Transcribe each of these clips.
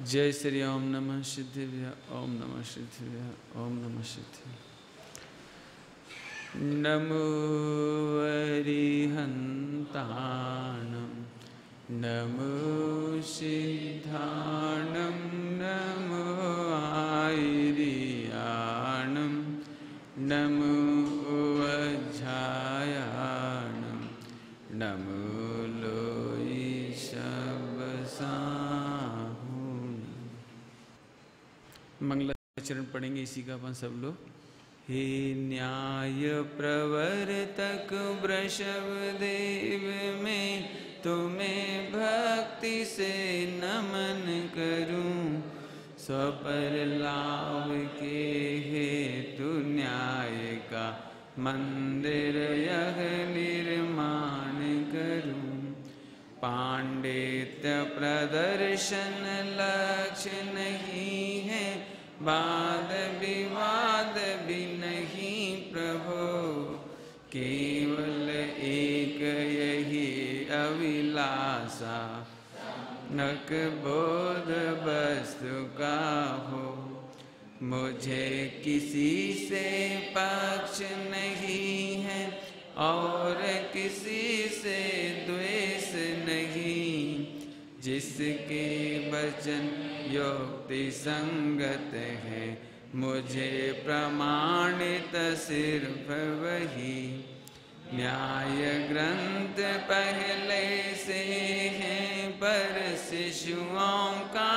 जय श्री ओम नमः सिद्धिभ्य ओम नमः सिद्धिभ्य ओम नमः सिद्धि। नमो अरिहन्ताणं नमो सिद्धाणं नमो आयर्याणं नमो वज्रायाणं नमो लोई शब्दसाहूणं। मंगलाचरण पढ़ेंगे इसी का अपन सब लोग। हे न्याय प्रवर्तक वृषभ देव, मैं तुम्हें भक्ति से नमन करूं। स्वपर लाभ के हेतु न्याय का मंदिर यह निर्माण करूं। पांडित्य प्रदर्शन लक्ष्य नहीं है, वाद विवाद भी नहीं प्रभु। केवल एक यही अभिलाषा, नक बोध वस्तु का हो। मुझे किसी से पक्ष नहीं है और किसी से द्वेष नहीं। जिसके वचन युक्ति संगत है, मुझे प्रमाणित सिर्फ वही। न्याय ग्रंथ पहले से हैं, पर शिशुओं का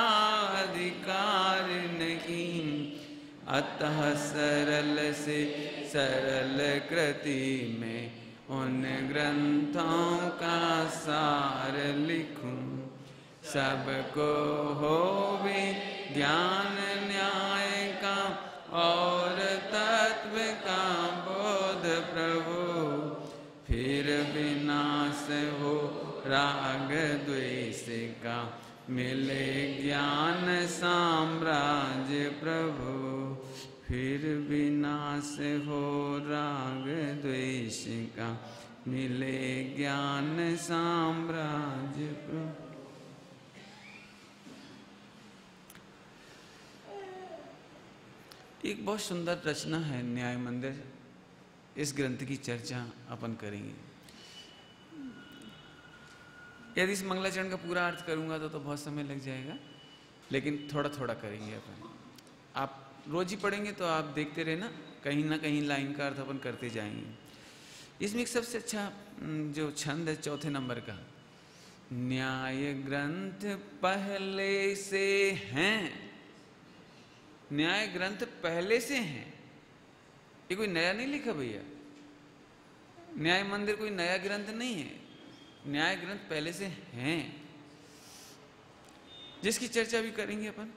अधिकार नहीं। अतः सरल से सरल कृति में उन ग्रंथों का सार लिखूं। सबको होवे ज्ञान न्याय का और तत्व का बोध प्रभु। फिर विनाश हो राग द्वेष का, मिले ज्ञान साम्राज्य प्रभु। फिर विनाश हो राग द्वेष का, मिले ज्ञान साम्राज्य प्रभु। एक बहुत सुंदर रचना है न्याय मंदिर। इस ग्रंथ की चर्चा अपन करेंगे। यदि इस मंगलाचरण का पूरा अर्थ करूंगा तो बहुत समय लग जाएगा, लेकिन थोड़ा थोड़ा करेंगे अपन। आप रोज ही पढ़ेंगे तो आप देखते रहना, कहीं ना कहीं लाइन का अर्थ अपन करते जाएंगे। इसमें एक सबसे अच्छा जो छंद है चौथे नंबर का, न्याय ग्रंथ पहले से हैं। न्याय ग्रंथ पहले से हैं, ये कोई नया नहीं लिखा भैया। न्याय मंदिर कोई नया ग्रंथ नहीं है, न्याय ग्रंथ पहले से हैं, जिसकी चर्चा भी करेंगे अपन।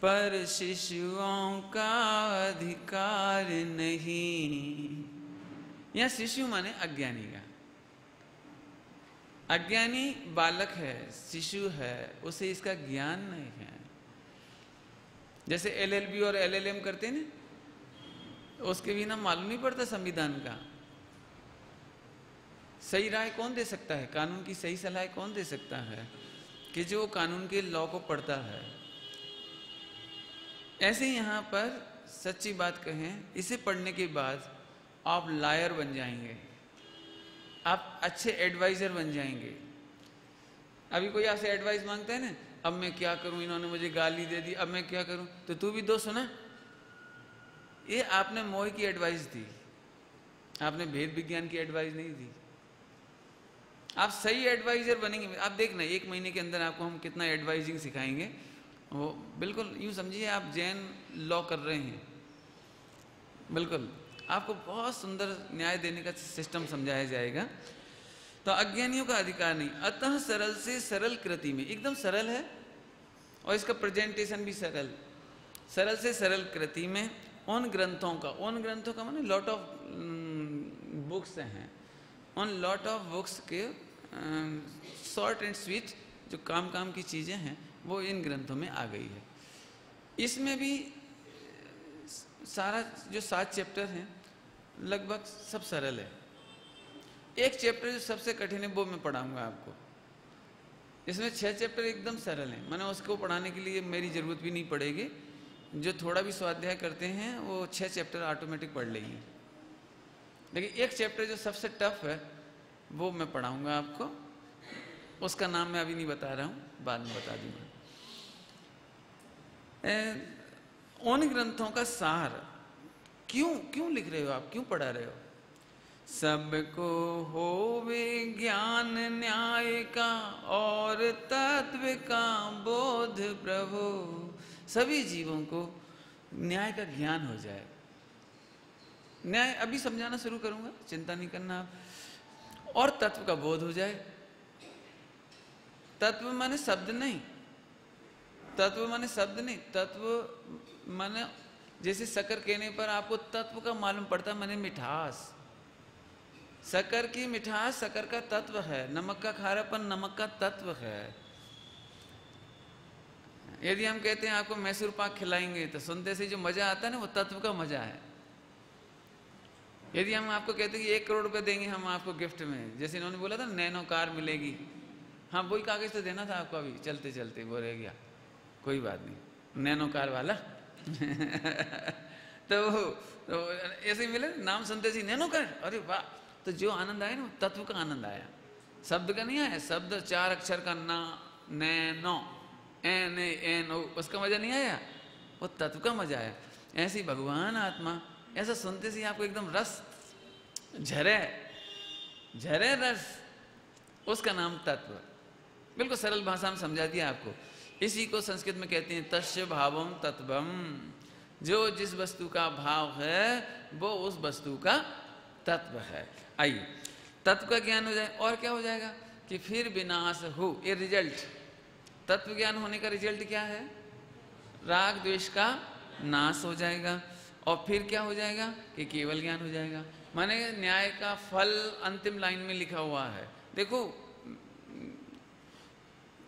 पर शिशुओं का अधिकार नहीं। यहां शिशु माने अज्ञानी का। अज्ञानी बालक है, शिशु है, उसे इसका ज्ञान नहीं है। जैसे LLB और LLM करते हैं ना, उसके बिना मालूम नहीं पड़ता संविधान का। सही राय कौन दे सकता है, कानून की सही सलाह कौन दे सकता है, कि जो कानून के लॉ को पढ़ता है। ऐसे यहाँ पर सच्ची बात कहें, इसे पढ़ने के बाद आप लायर बन जाएंगे, आप अच्छे एडवाइजर बन जाएंगे। अभी कोई आपसे एडवाइस मांगता है ना, अब मैं क्या करूं, इन्होंने मुझे गाली दे दी, अब मैं क्या करूं, तो तू भी दो सुना। ये आपने मोह की एडवाइस दी, आपने भेद विज्ञान की एडवाइस नहीं दी। आप सही एडवाइजर बनेंगे। आप देखना 1 महीने के अंदर आपको हम कितना एडवाइजिंग सिखाएंगे। वो बिल्कुल यूँ समझिए आप जैन लॉ कर रहे हैं। बिल्कुल आपको बहुत सुंदर न्याय देने का सिस्टम समझाया जाएगा। तो अज्ञानियों का अधिकार नहीं। अतः सरल से सरल कृति में, एकदम सरल है और इसका प्रेजेंटेशन भी सरल। सरल से सरल कृति में उन ग्रंथों का माने लॉट ऑफ बुक्स हैं, उन लॉट ऑफ बुक्स के शॉर्ट एंड स्वीट जो काम की चीज़ें हैं वो इन ग्रंथों में आ गई है। इसमें भी सारा जो 7 चैप्टर हैं लगभग सब सरल है। एक चैप्टर जो सबसे कठिन है वो मैं पढ़ाऊंगा आपको। इसमें 6 चैप्टर एकदम सरल हैं, मैंने उसको पढ़ाने के लिए मेरी ज़रूरत भी नहीं पड़ेगी। जो थोड़ा भी स्वाध्याय करते हैं वो 6 चैप्टर ऑटोमेटिक पढ़ लेंगे। लेकिन एक चैप्टर जो सबसे टफ है वो मैं पढ़ाऊंगा आपको, उसका नाम मैं अभी नहीं बता रहा हूँ, बाद में बता दूंगा। उन ग्रंथों का सार क्यों लिख रहे हो आप, क्यों पढ़ा रहे हो? सबको होवे ज्ञान न्याय का और तत्व का बोध प्रभु, सभी जीवों को न्याय का ज्ञान हो जाए। न्याय अभी समझाना शुरू करूंगा, चिंता नहीं करना आप। और तत्व का बोध हो जाए। तत्व माने शब्द नहीं, तत्व माने शब्द नहीं, तत्व माने जैसे शक्कर कहने पर आपको तत्व का मालूम पड़ता, माने मिठास। शक्कर की मिठास शक्कर का तत्व है, नमक का खारापन नमक का तत्व है। यदि हम कहते हैं आपको मैसूर पाक खिलाएंगे तो सुनते से जो मजा आता है ना, वो तत्व का मजा है। यदि हम आपको कहते हैं कि 1 करोड़ रुपए देंगे हम आपको गिफ्ट में, जैसे इन्होंने बोला था नैनो कार मिलेगी, हाँ वही कागज तो देना था आपको, अभी चलते चलते वो रह गया, कोई बात नहीं, नैनो कार वाला तो ऐसे ही मिले, नाम सुनते सी नैनो कार, अरे वाह। तो जो आनंद आया ना, तत्व का आनंद आया, शब्द का नहीं आया। शब्द 4 अक्षर का ना, नैनो, एन एन ओ, उसका मजा नहीं आया, वो तत्व का मजा आया। ऐसी भगवान आत्मा, ऐसा सुनते से आपको एकदम रस झरे रस, उसका नाम तत्व। बिल्कुल सरल भाषा में समझा दिया आपको। इसी को संस्कृत में कहते हैं तस्य भावम तत्वम, जो जिस वस्तु का भाव है वो उस वस्तु का तत्व है। आइए, तत्व का ज्ञान हो जाए और क्या हो जाएगा कि फिर विनाश हो, ये रिजल्ट, तत्व ज्ञान होने का रिजल्ट क्या है? राग द्वेष का नाश हो जाएगा। और फिर क्या हो जाएगा कि केवल ज्ञान हो जाएगा। माने न्याय का फल अंतिम लाइन में लिखा हुआ है। देखो,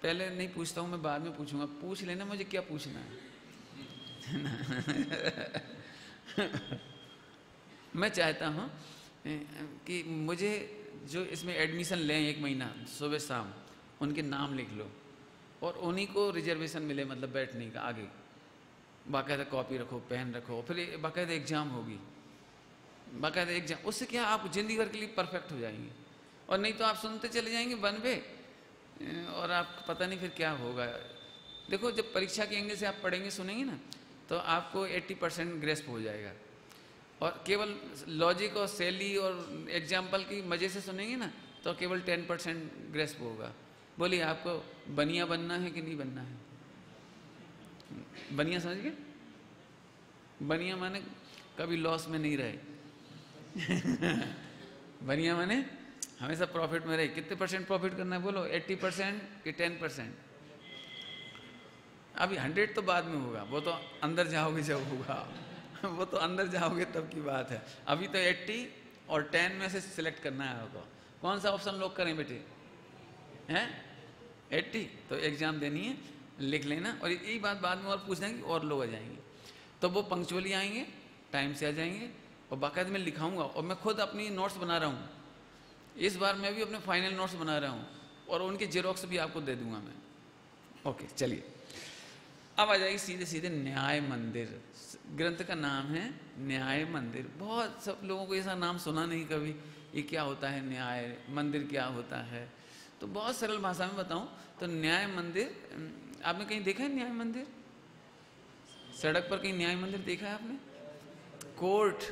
पहले नहीं पूछता हूं मैं, बाद में पूछूंगा, पूछ लेना मुझे क्या पूछना है मैं चाहता हूं कि मुझे जो इसमें एडमिशन लें 1 महीना सुबह शाम, उनके नाम लिख लो और उन्हीं को रिजर्वेशन मिले, मतलब बैठने का आगे। बाकायदा कॉपी रखो, पेन रखो, फिर बाकायदा एग्जाम होगी, बाकायदा एग्जाम। उससे क्या आप जिंदगी भर के लिए परफेक्ट हो जाएंगे। और नहीं तो आप सुनते चले जाएंगे वन वे, और आप पता नहीं फिर क्या होगा। देखो, जब परीक्षा के एंगल से आप पढ़ेंगे सुनेंगे ना, तो आपको 80% ग्रेस्प हो जाएगा। और केवल लॉजिक और शैली और एग्जाम्पल की मज़े से सुनेंगे ना, तो केवल 10% ग्रेस्प होगा। बोलिए, आपको बनिया बनना है कि नहीं बनना है? बनिया समझ गए? बनिया माने कभी लॉस में नहीं रहे बनिया माने हमेशा प्रॉफिट में रहे। कितने % प्रॉफिट करना है बोलो? 80% कि 10%? अभी 100 तो बाद में होगा, वो तो अंदर जाओगे जब होगा वो तो अंदर जाओगे तब की बात है। अभी तो 80 और 10 में से सिलेक्ट करना है आपको। कौन सा ऑप्शन लोग करें बेटे? हैं 80? तो एग्जाम देनी है, लिख लेना। और यही बात बाद में और पूछ देंगे और लोग आ जाएंगे, तो वो पंक्चुअली आएंगे, टाइम से आ जाएंगे। और बाकायदा मैं लिखाऊंगा, और मैं खुद अपनी नोट्स बना रहा हूँ इस बार। मैं भी अपने फाइनल नोट्स बना रहा हूँ और उनके जेरोक्स भी आपको दे दूंगा मैं। ओके, चलिए अब आ जाएगी सीधे सीधे न्याय मंदिर। ग्रंथ का नाम है न्याय मंदिर। बहुत सब लोगों को ऐसा नाम सुना नहीं कभी, ये क्या होता है न्याय मंदिर, क्या होता है? तो बहुत सरल भाषा में बताऊं तो न्याय मंदिर, आपने कहीं देखा है न्याय मंदिर? सड़क पर कहीं न्याय मंदिर देखा है आपने? कोर्ट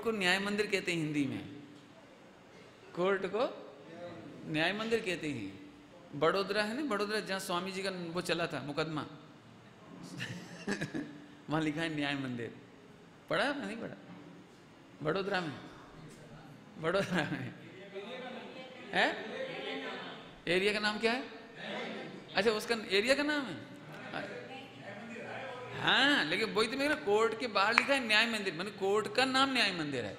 को न्याय मंदिर कहते हैं हिंदी में। कोर्ट को न्याय मंदिर कहते हैं। बड़ोदरा है ना, बड़ोदरा जहाँ स्वामी जी का वो चला था मुकदमा वहाँ लिखा है न्याय मंदिर। पढ़ा है? नहीं पढ़ा? बड़ोदरा में है। एरिया का नाम क्या है? अच्छा, उसका एरिया का नाम है। हाँ, लेकिन वही तो मेरा, कोर्ट के बाहर लिखा है न्याय मंदिर, मतलब कोर्ट का नाम न्याय मंदिर है।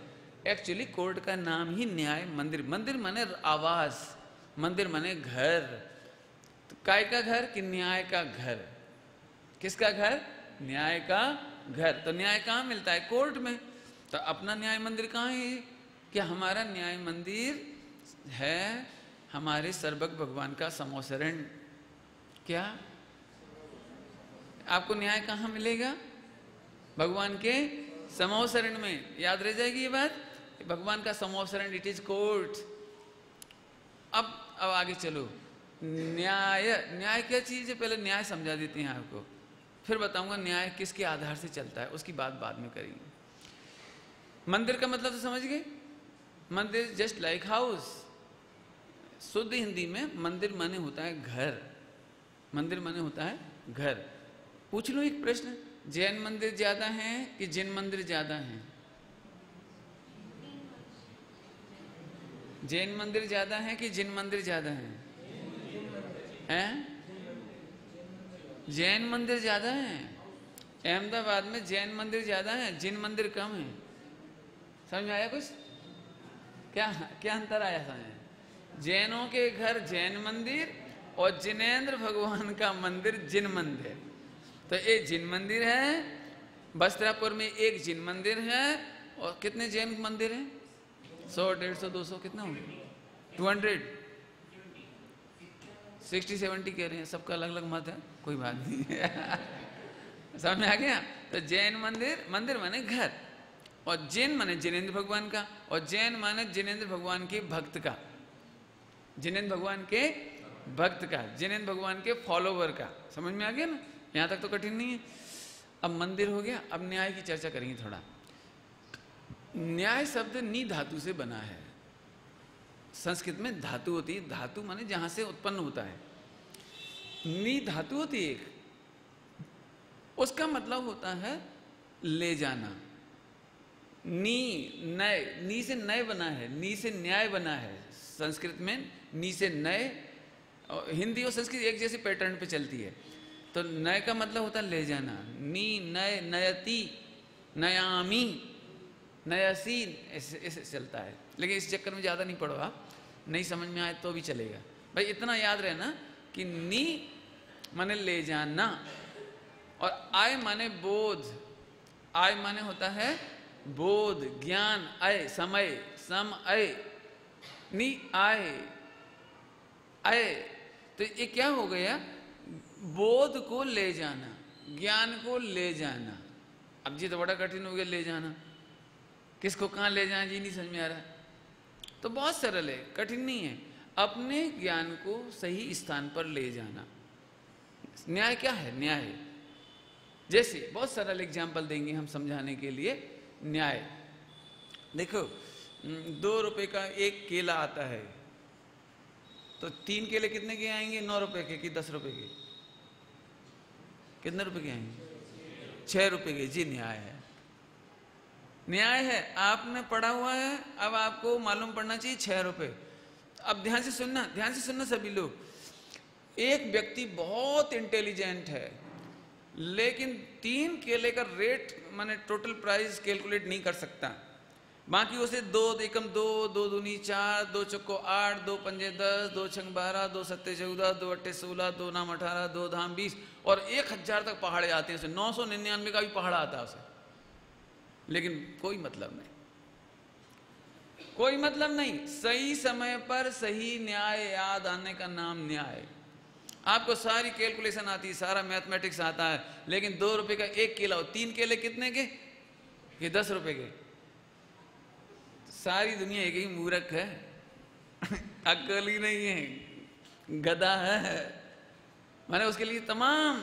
एक्चुअली कोर्ट का नाम ही न्याय मंदिर। मंदिर माने आवास, मंदिर माने घर। तो काय का घर कि न्याय का घर। किसका घर? न्याय का घर। तो न्याय कहाँ मिलता है? कोर्ट में। तो अपना न्याय मंदिर कहाँ है? कि हमारा न्याय मंदिर है हमारे सर्वज्ञ भगवान का समोसरण। क्या आपको न्याय कहाँ मिलेगा? भगवान के समोसरण में। याद रह जाएगी ये बात, भगवान का समोसरण, इट इज कोर्ट। अब आगे चलो। न्याय, न्याय क्या चीज है पहले न्याय समझा देते हैं आपको, फिर बताऊंगा न्याय किसके आधार से चलता है, उसकी बात बाद में करेंगे। मंदिर का मतलब तो समझ गए? मंदिर जस्ट लाइक हाउस। शुद्ध हिंदी में मंदिर माने होता है घर। मंदिर माने होता है घर। पूछ लो एक प्रश्न, जैन मंदिर ज्यादा हैं कि जिन मंदिर ज्यादा हैं? जैन मंदिर ज्यादा हैं कि जिन मंदिर ज्यादा हैं? जैन मंदिर ज्यादा हैं। अहमदाबाद में जैन मंदिर ज्यादा है, जिन मंदिर कम है। समझ में आया कुछ? क्या क्या अंतर आया समझ? जैनों के घर जैन मंदिर और जिनेंद्र भगवान का मंदिर जिन मंदिर। तो एक जिन मंदिर है, वस्त्रापुर में एक जिन मंदिर है, और कितने जैन मंदिर हैं? 100, 150, 200, कितना होंगे? 200, 60, 70 कह रहे हैं। सबका अलग अलग मत है, कोई बात नहीं समझ में आ गया? तो जैन मंदिर, मंदिर माने घर, और जिन माने जिनेंद्र भगवान का, और जैन माने जिनेंद्र भगवान के भक्त का। जिनेंद्र भगवान के भक्त का, जिनेंद्र भगवान के फॉलोवर का। समझ में आ गया ना? यहां तक तो कठिन नहीं है। अब मंदिर हो गया, अब न्याय की चर्चा करेंगे थोड़ा। न्याय शब्द नी धातु से बना है। संस्कृत में धातु होती है, धातु माने जहां से उत्पन्न होता है। नी धातु होती है एक, उसका मतलब होता है ले जाना। नी नय, नी से नय बना है, नी से न्याय बना है। संस्कृत में नी से नय, हिंदी और संस्कृत एक जैसे पैटर्न पे चलती है। तो नय का मतलब होता है ले जाना। नी नय, नयति, नयामी, नयसी, ऐसे चलता है। लेकिन इस चक्कर में ज़्यादा नहीं पढ़ो आप, नहीं समझ में आए तो भी चलेगा। भाई इतना याद रहना कि नी माने ले जाना, और आय माने बोध। आय माने होता है बोध, ज्ञान। अय समय, सम अय, नी आय, अय। तो ये क्या हो गया? बोध को ले जाना, ज्ञान को ले जाना। अब जी तो बड़ा कठिन हो गया ले जाना, किसको कहाँ ले जाना जी नहीं समझ में आ रहा। तो बहुत सरल है, कठिन नहीं है। अपने ज्ञान को सही स्थान पर ले जाना। न्याय क्या है? न्याय जैसे बहुत सरल एग्जाम्पल देंगे हम समझाने के लिए। न्याय देखो, 2 रुपए का एक केला आता है, तो 3 केले कितने के आएंगे? 9 रुपए के कि 10 रुपए के? कितने रुपए के आएंगे? 6 रुपए के। जी न्याय है, न्याय है। आपने पढ़ा हुआ है, अब आपको मालूम पड़ना चाहिए 6 रुपए। अब ध्यान से सुनना, ध्यान से सुनना सभी लोग। एक व्यक्ति बहुत इंटेलिजेंट है, लेकिन 3 केले का रेट माने टोटल प्राइस कैलकुलेट नहीं कर सकता। बाकी उसे 2 एकम 2, 2 दूनी 4, 2 चौको 8, 2 पंजे 10, 2 छंग 12, 2 सत्ते 14, 2 अट्ठे 16, 2 नाम 18, 2 धाम 20, और 1000 तक पहाड़े आते हैं उसे। 999 का भी पहाड़ा आता है उसे, लेकिन कोई मतलब नहीं, कोई मतलब नहीं। सही समय पर सही न्याय याद आने का नाम न्याय। आपको सारी कैलकुलेशन आती है, सारा मैथमेटिक्स आता है, लेकिन 2 रुपए का एक केला हो, 3 केले कितने के? कि 10 रुपए के? सारी दुनिया एक ही मूर्ख है अक्ल ही नहीं है, गधा है। मैंने उसके लिए तमाम,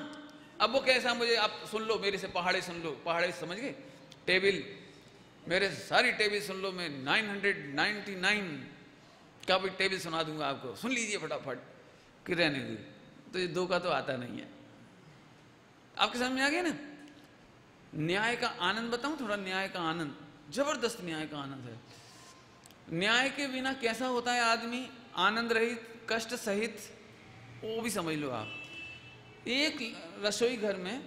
अब वो कैसा, मुझे आप सुन लो मेरे से, पहाड़े सुन लो, पहाड़े समझ गए? टेबल, मेरे सारी टेबल सुन लो, मैं 999 का भी टेबल सुना दूंगा आपको, सुन लीजिए फटाफट, कि रहने दीजिए। तो ये 2 का तो आता नहीं है। आपके समझ में आ गया ना? न्याय का आनंद बताऊं थोड़ा। न्याय का आनंद, जबरदस्त न्याय का आनंद है। न्याय के बिना कैसा होता है आदमी? आनंद रहित, कष्ट सहित। वो भी समझ लो आप। एक रसोई घर में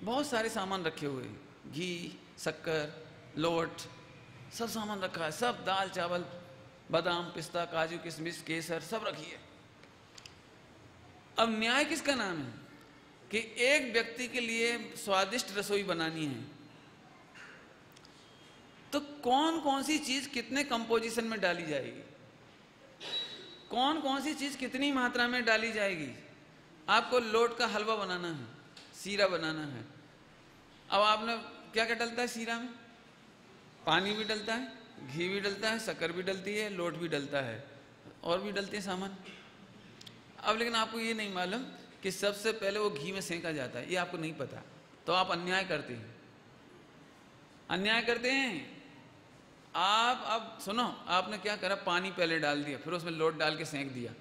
बहुत सारे सामान रखे हुए हैं, घी, शक्कर, लोट, सब सामान रखा है, सब दाल चावल, बादाम, पिस्ता, काजू, किशमिश, केसर, सब रखी है। अब न्याय किसका नाम है? कि एक व्यक्ति के लिए स्वादिष्ट रसोई बनानी है, तो कौन कौन सी चीज कितने कंपोजिशन में डाली जाएगी? कौन कौन सी चीज कितनी मात्रा में डाली जाएगी। आपको लोट का हलवा बनाना है, सीरा बनाना है। अब आपने क्या क्या डलता है सीरा में? पानी भी डलता है, घी भी डलता है, शक्कर भी डलती है, लोट भी डलता है, और भी डलते हैं सामान। अब लेकिन आपको ये नहीं मालूम कि सबसे पहले वो घी में सेंका जाता है, ये आपको नहीं पता। तो आप अन्याय करते हैं, अन्याय करते हैं आप। अब सुनो, आपने क्या करा, पानी पहले डाल दिया, फिर उसमें लोट डाल के सेंक दिया,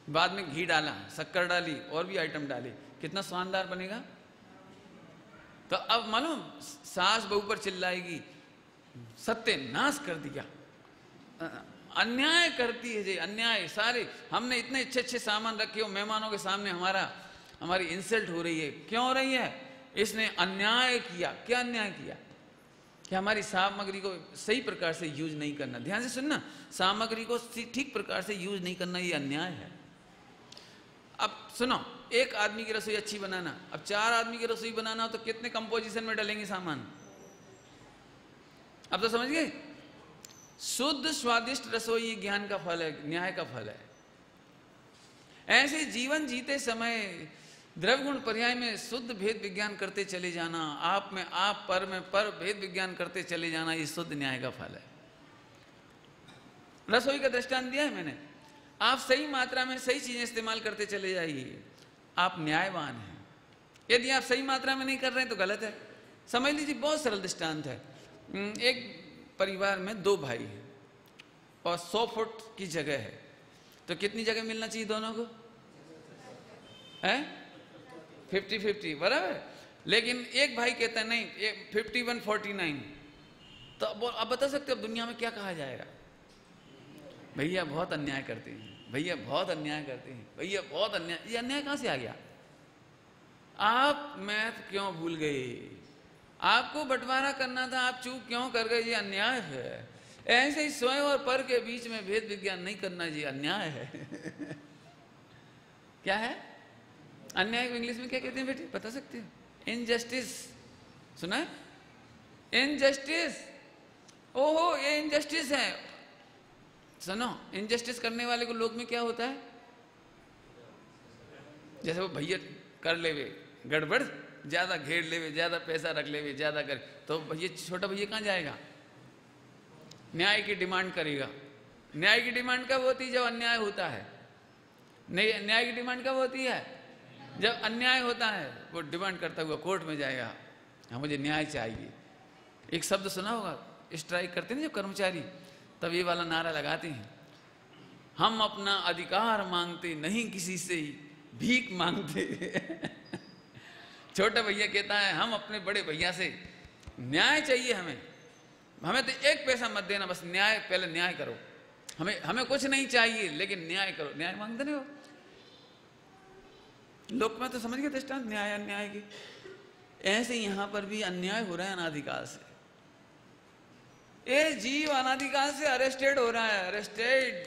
बाद में घी डाला, शक्कर डाली, और भी आइटम डाली, कितना शानदार बनेगा। तो अब मालूम सास बहू पर चिल्लाएगी, सत्यानाश कर दिया, अन्याय करती है जी, अन्याय। सारे हमने इतने अच्छे अच्छे सामान रखे हो, मेहमानों के सामने हमारी इंसल्ट हो रही है। क्यों हो रही है? इसने अन्याय किया। क्या अन्याय किया? कि हमारी सामग्री को सही प्रकार से यूज नहीं करना। ध्यान से सुनना, सामग्री को ठीक प्रकार से यूज नहीं करना, ये अन्याय है। अब सुनो, एक आदमी की रसोई अच्छी बनाना, अब 4 आदमी की रसोई बनाना हो तो कितने कंपोजिशन में डालेंगे सामान? अब तो समझ गए। शुद्ध स्वादिष्ट रसोई ज्ञान का फल है, न्याय का फल है। ऐसे जीवन जीते समय द्रव्य गुण पर्याय में शुद्ध भेद विज्ञान करते चले जाना, आप में आप, पर में पर भेद विज्ञान करते चले जाना, ये शुद्ध न्याय का फल है। रसोई का दृष्टांत दिया है मैंने। आप सही मात्रा में सही चीजें इस्तेमाल करते चले जाइए, आप न्यायवान हैं। यदि आप सही मात्रा में नहीं कर रहे हैं तो गलत है। समझ लीजिए, बहुत सरल दृष्टांत है। एक परिवार में 2 भाई हैं और 100 फुट की जगह है, तो कितनी जगह मिलना चाहिए दोनों को? है 50-50, बराबर। लेकिन एक भाई कहता है नहीं, 51-49। तो अब बता सकते हो अब दुनिया में क्या कहा जाएगा? भैया बहुत अन्याय करते हैं, भैया बहुत अन्याय करते हैं, भैया बहुत अन्याय। ये अन्याय कहां से आ गया? आप मैथ क्यों भूल गए? आपको बंटवारा करना था, आप चूक क्यों कर गए? ये अन्याय है। ऐसे ही स्वयं और पर के बीच में भेद विज्ञान नहीं करना, जी अन्याय है। क्या है अन्याय? इंग्लिश में क्या कहते हैं बेटी, बता सकते हो? इनजस्टिस। सुना है? इनजस्टिस। ओहो, ये इनजस्टिस है। सुनो, इनजस्टिस करने वाले को लोक में क्या होता है? जैसे वो भैया कर लेवे गड़बड़, ज्यादा घेर लेवे, ज्यादा पैसा रख लेवे, ज्यादा कर, तो भैया छोटा भैया कहां जाएगा? न्याय की डिमांड करेगा। न्याय की डिमांड कब होती है? जब अन्याय होता है। न्याय की डिमांड कब होती है? जब अन्याय होता है। वो डिमांड करता हुआ कोर्ट में जाएगा, हाँ मुझे न्याय चाहिए। एक शब्द सुना होगा, स्ट्राइक करते हैं जब कर्मचारी, तब ये वाला नारा लगाते हैं, हम अपना अधिकार मांगते नहीं किसी से ही भीख मांगते। छोटा भैया कहता है हम अपने बड़े भैया से न्याय चाहिए, हमें तो 1 पैसा मत देना, बस न्याय, पहले न्याय करो। हमें कुछ नहीं चाहिए लेकिन न्याय करो। न्याय मांगते नहीं हो। लोक में तो समझ गए दृष्टांत न्याय अन्याय की। ऐसे यहां पर भी अन्याय हो रहा है अनादिकाल से। ये जीव अनादिकाल से अरेस्टेड हो रहा है, अरेस्टेड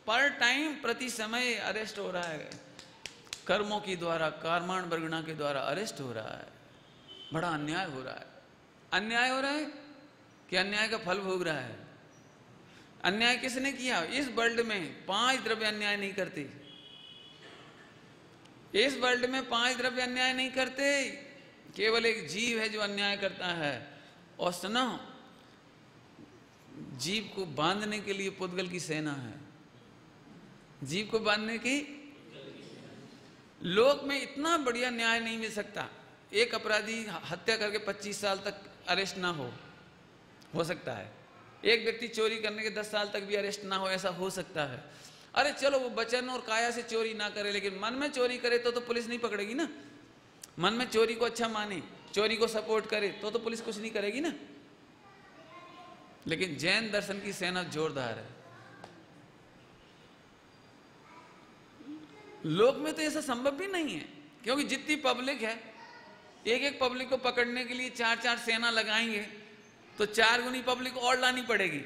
पर टाइम, प्रति समय अरेस्ट हो रहा है। कर्मों की द्वारा, कर्माण वर्गणा के द्वारा अरेस्ट हो रहा है। बड़ा अन्याय हो रहा है। अन्याय हो रहा है कि अन्याय का फल भोग रहा है? अन्याय किसने किया? इस वर्ल्ड में 5 द्रव्य अन्याय नहीं करते। इस वर्ल्ड में 5 द्रव्य अन्याय नहीं करते, केवल एक जीव है जो अन्याय करता है। और सुनो, जीव को बांधने के लिए पुद्गल की सेना है। जीव को बांधने की, लोक में इतना बढ़िया न्याय नहीं मिल सकता। एक अपराधी हत्या करके 25 साल तक अरेस्ट ना हो सकता है। एक व्यक्ति चोरी करने के 10 साल तक भी अरेस्ट ना हो, ऐसा हो सकता है। अरे चलो वो वचन और काया से चोरी ना करे, लेकिन मन में चोरी करे तो पुलिस नहीं पकड़ेगी ना। मन में चोरी को अच्छा माने, चोरी को सपोर्ट करे तो पुलिस कुछ नहीं करेगी ना। लेकिन जैन दर्शन की सेना जोरदार है। लोक में तो ऐसा संभव भी नहीं है, क्योंकि जितनी पब्लिक है, एक पब्लिक को पकड़ने के लिए 4-4 सेना लगाएंगे तो 4 गुनी पब्लिक और लानी पड़ेगी,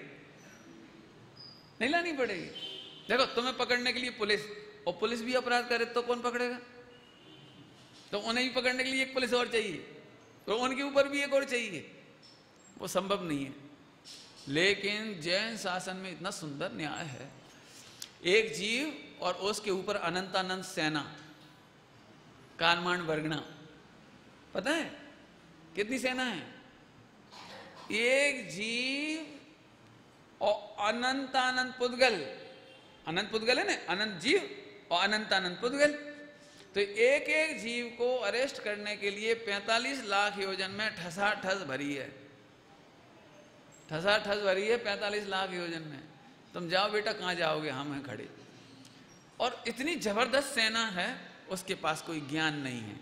नहीं लानी पड़ेगी? देखो, तुम्हें पकड़ने के लिए पुलिस, और पुलिस भी अपराध करे तो कौन पकड़ेगा? तो उन्हें भी पकड़ने के लिए एक पुलिस और चाहिए, तो उनके ऊपर भी एक और चाहिए। वो संभव नहीं है। लेकिन जैन शासन में इतना सुंदर न्याय है। एक जीव और उसके ऊपर अनंतानंत सेना, कालमांड वर्गणा, पता है कितनी सेना है? एक जीव और अनंतानंत पुद्गल, अनंत पुद्गल है ना, अनंत जीव और अनंतानंत पुद्गल। तो एक एक जीव को अरेस्ट करने के लिए 45 लाख योजन में ठसाठस भरी है, ठसाठस भरी है 45 लाख योजन में। तुम जाओ बेटा, कहाँ जाओगे, हम हैं खड़े। और इतनी जबरदस्त सेना है, उसके पास कोई ज्ञान नहीं है,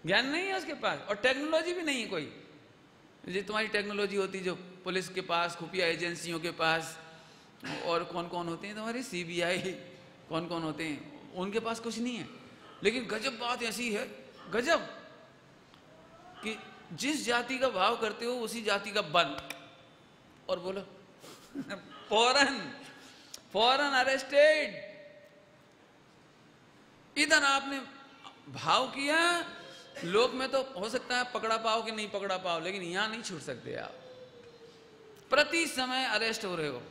ज्ञान नहीं है उसके पास, और टेक्नोलॉजी भी नहीं है कोई। जो तुम्हारी टेक्नोलॉजी होती, जो पुलिस के पास, खुफिया एजेंसियों के पास, और कौन कौन होते हैं तुम्हारी, CBI, कौन कौन होते हैं, उनके पास कुछ नहीं है। लेकिन गजब बात ऐसी है, गजब, कि जिस जाति का भाव करते हो उसी जाति का बन, और बोलो फौरन अरेस्टेड। इधर आपने भाव किया, लोक में तो हो सकता है पकड़ा पाओ कि नहीं पकड़ा पाओ, लेकिन यहां नहीं छूट सकते आप, प्रति समय अरेस्ट हो रहे हो।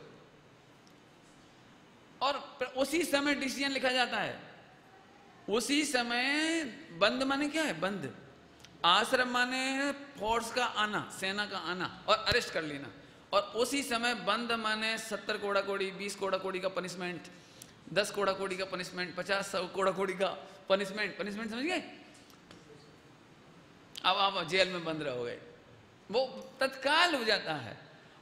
और उसी समय डिसीजन लिखा जाता है, उसी समय। बंद माने क्या है? बंद। आश्रम माने फोर्स का आना, सेना का आना और अरेस्ट कर लेना। और उसी समय बंद माने 70 कोड़ा कोड़ी, 20 कोड़ा कोड़ी का पनिशमेंट, 10 कोड़ा कोड़ी का पनिशमेंट, 50 कोड़ा कोड़ी का पनिशमेंट। पनिशमेंट समझ गए? अब आप जेल में बंद रहोगे, वो तत्काल हो जाता है।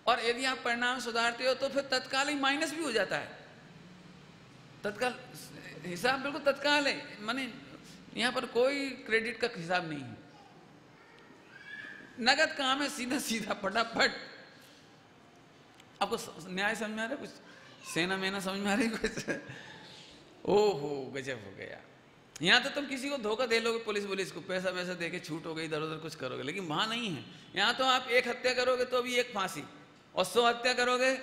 और यदि आप परिणाम सुधारते हो तो फिर तत्काल ही माइनस भी हो जाता है, तत्काल हिसाब बिल्कुल तत्काल है। माने यहां पर कोई क्रेडिट का हिसाब नहीं है, नगद काम है, सीधा सीधा फटाफट। आपको न्याय समझ में आ रहा है? कुछ सेना मेना समझ में आ रही कुछ? ओहो गजब हो गया। यहाँ तो तुम किसी को धोखा दे लोगे, पुलिस को पैसा वैसा देके छूट हो गई, इधर उधर कुछ करोगे, लेकिन वहां नहीं है। यहाँ तो आप एक हत्या करोगे तो अभी एक फांसी, और 100 हत्या करोगे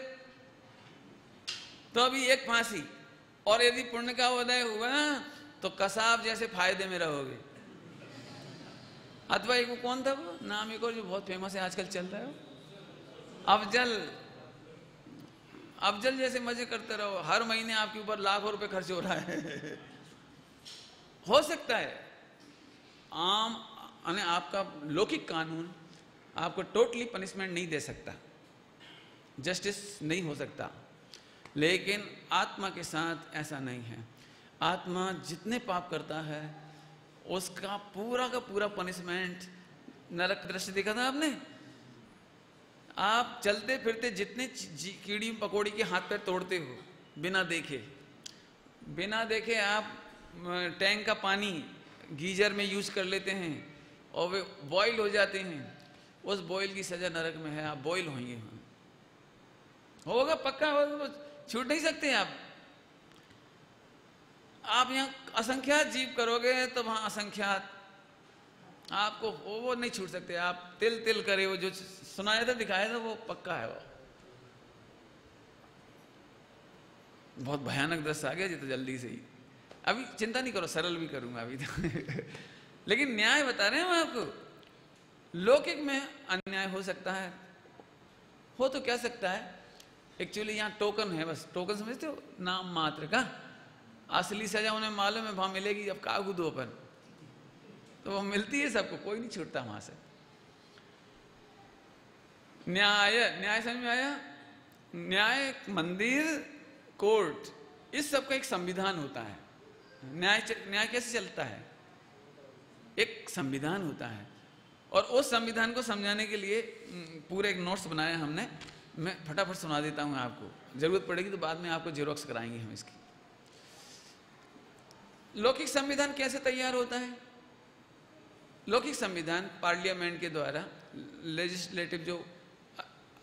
तो अभी एक फांसी, और यदि पुण्य का उदय हुआ तो कसाब जैसे फायदे में रहोगे। अथवा एक कौन था वो, नाम एक और जो बहुत फेमस है आजकल चल रहा है, अफजल जैसे मजे करते रहो, हर महीने आपके ऊपर लाखों रुपए खर्च हो रहा है। हो सकता है आम आपका लौकिक कानून आपको टोटली पनिशमेंट नहीं दे सकता, जस्टिस नहीं हो सकता, लेकिन आत्मा के साथ ऐसा नहीं है। आत्मा जितने पाप करता है उसका पूरा का पूरा पनिशमेंट, नरक दृश्य देखा था आपने? आप चलते फिरते जितने कीड़ी पकौड़ी के हाथ पैर तोड़ते हो बिना देखे आप टैंक का पानी गीजर में यूज कर लेते हैं और वे बॉयल हो जाते हैं, उस बॉयल की सजा नरक में है। आप बॉयल होंगे, होगा पक्का, होगा, छूट नहीं सकते आप यहाँ असंख्यात जीव करोगे तो वहां असंख्यात आपको वो नहीं छूट सकते। आप तिल तिल करे, वो जो सुनाया था दिखाया था वो पक्का है। वो बहुत भयानक दृश्य आ गया जी, तो जल्दी से ही, अभी चिंता नहीं करो, सरल भी करूंगा अभी तो। लेकिन न्याय बता रहे हैं हम आपको। लौकिक में अन्याय हो सकता है, हो तो क्या सकता है, एक्चुअली यहाँ टोकन है, बस टोकन समझते हो, नाम मात्र का। असली सजा उन्हें मालूम है वहां मिलेगी, अब कागू दो पर तो वो मिलती है सबको, कोई नहीं छूटता वहां से। न्याय समझ में आया? न्याय, मंदिर, कोर्ट, इस सब का एक संविधान होता है। न्याय कैसे चलता है? एक संविधान होता है, और उस संविधान को समझाने के लिए पूरे एक नोट्स बनाया हमने। मैं फटाफट सुना देता हूं आपको, जरूरत पड़ेगी तो बाद में आपको जेरोक्स कराएंगे हम इसकी। लौकिक संविधान कैसे तैयार होता है? लौकिक संविधान पार्लियामेंट के द्वारा, लेजिस्लेटिव जो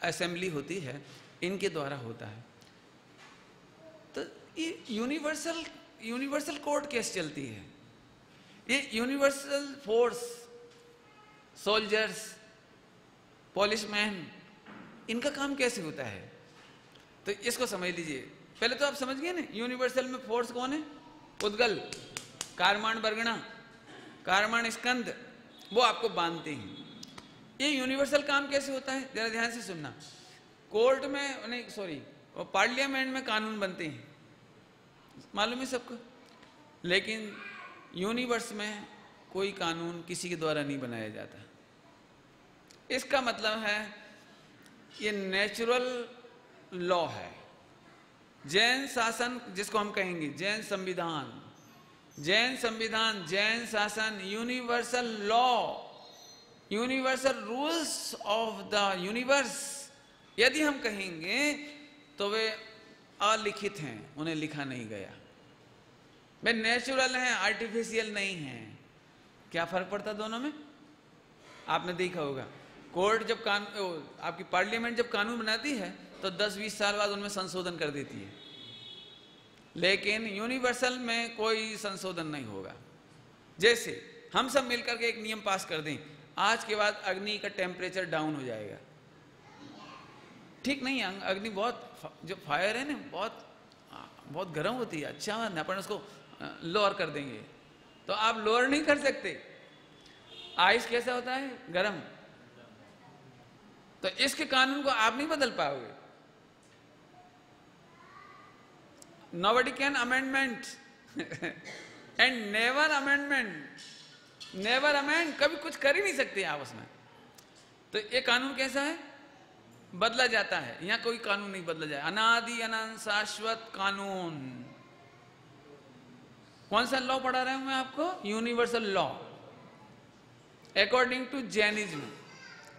असेंबली होती है, इनके द्वारा होता है। तो ये यूनिवर्सल कोर्ट कैसे चलती है? ये यूनिवर्सल फोर्स, सोल्जर्स, पॉलिसमैन, इनका काम कैसे होता है? तो इसको समझ लीजिए। पहले तो आप समझ गए ना, यूनिवर्सल में फोर्स कौन है? उद्गल, कारमाण वर्गणा, कारमाण स्कंद, वो आपको बांधते हैं। ये यूनिवर्सल काम कैसे होता है, जरा ध्यान से सुनना। कोर्ट में नहीं, सॉरी, पार्लियामेंट में कानून बनते हैं, मालूम है सबको। लेकिन यूनिवर्स में कोई कानून किसी के द्वारा नहीं बनाया जाता। इसका मतलब है ये नेचुरल लॉ है। जैन शासन जिसको हम कहेंगे जैन संविधान, जैन संविधान, जैन शासन, universal law, universal rules of the universe यदि हम कहेंगे तो वे अलिखित हैं, उन्हें लिखा नहीं गया। वे नेचुरल हैं, आर्टिफिशियल नहीं हैं। क्या फर्क पड़ता दोनों में? आपने देखा होगा कोर्ट जब आपकी पार्लियामेंट जब कानून बनाती है तो 10-20 साल बाद उनमें संशोधन कर देती है, लेकिन यूनिवर्सल में कोई संशोधन नहीं होगा। जैसे हम सब मिलकर के एक नियम पास कर दें, आज के बाद अग्नि का टेम्परेचर डाउन हो जाएगा। ठीक नहीं है, अग्नि बहुत जो फायर है ना बहुत गर्म होती है। अच्छा अपन उसको लोअर कर देंगे, तो आप लोअर नहीं कर सकते। आइस कैसा होता है? गर्म। तो इसके कानून को आप नहीं बदल पाओगे। Nobody can amendment and never amendment, never amend, कभी कुछ कर ही नहीं सकते आप उसमें। तो ये कानून कैसा है? बदला जाता है। यहाँ कोई कानून नहीं बदला जाए। अनादि अनंत शाश्वत कानून। कौन सा लॉ पढ़ा रहा हूं मैं आपको? Universal law. According to Jainism,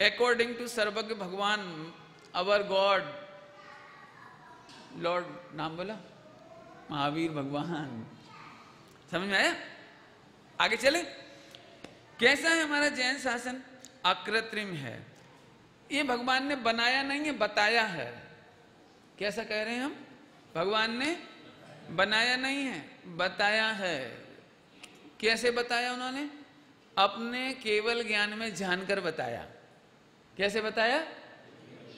according to सर्वज्ञ भगवान, अवर गॉड, लॉर्ड नाम बोला महावीर भगवान। समझ में आया? आगे चले। कैसा है हमारा जैन शासन? अकृत्रिम है। ये भगवान ने बनाया नहीं है, बताया है। कैसा कह रहे हैं हम? भगवान ने बनाया नहीं है, बताया है। कैसे बताया उन्होंने? अपने केवल ज्ञान में जानकर बताया। कैसे बताया?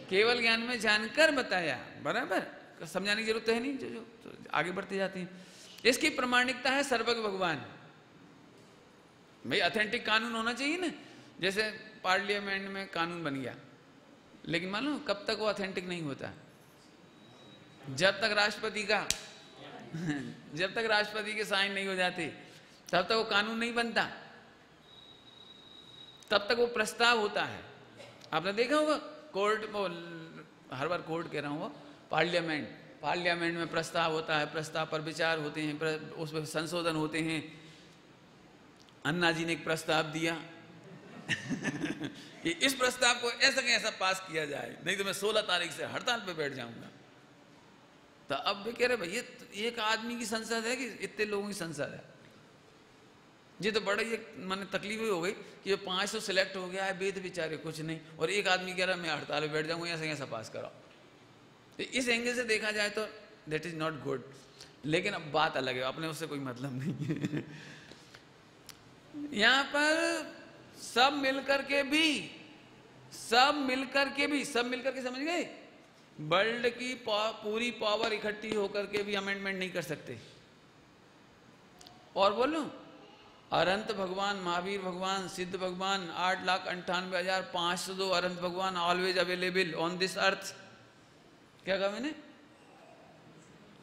केवल ज्ञान में जानकर बताया। बराबर, समझाने की जरूरत है नहीं, जो तो आगे बढ़ते जाते हैं। इसकी प्रमाणिकता है सर्वज्ञ भगवान। भाई ऑथेंटिक कानून होना चाहिए ना। जैसे पार्लियामेंट में कानून बन गया, लेकिन मालूम कब तक वो ऑथेंटिक नहीं होता? जब तक राष्ट्रपति का जब तक राष्ट्रपति के साइन नहीं हो जाते तब तक वो कानून नहीं बनता। तब तक वो प्रस्ताव होता है। आपने देखा होगा कोर्ट, हर बार कोर्ट कह रहा हूँ, पार्लियामेंट में प्रस्ताव होता है, प्रस्ताव पर विचार होते हैं, उसमें संशोधन होते हैं। अन्ना जी ने एक प्रस्ताव दिया कि इस प्रस्ताव को ऐसा के ऐसा पास किया जाए, नहीं तो मैं 16 तारीख से हड़ताल पे बैठ जाऊंगा। तो अब भी कह रहे भैया एक आदमी की संसद है कि इतने लोगों की संसद है? ये तो बड़ा ये मैंने तकलीफ हो गई कि ये 500 सिलेक्ट हो गया है, वेद बेचारे कुछ नहीं, और एक आदमी कह रहा है मैं हड़ताल पे बैठ जाऊंगा, ऐसा कैसा पास कराओ। तो इस एंगल से देखा जाए तो दैट इज नॉट गुड। लेकिन अब बात अलग है, अपने उससे कोई मतलब नहीं है। यहां पर सब मिलकर के समझ गए, वर्ल्ड की पूरी पावर इकट्ठी होकर के भी अमेंडमेंट नहीं कर सकते। और बोलो, अनंत भगवान, महावीर भगवान, सिद्ध भगवान, 8,98,502 अनंत भगवान always available on this earth. क्या कहा मैंने?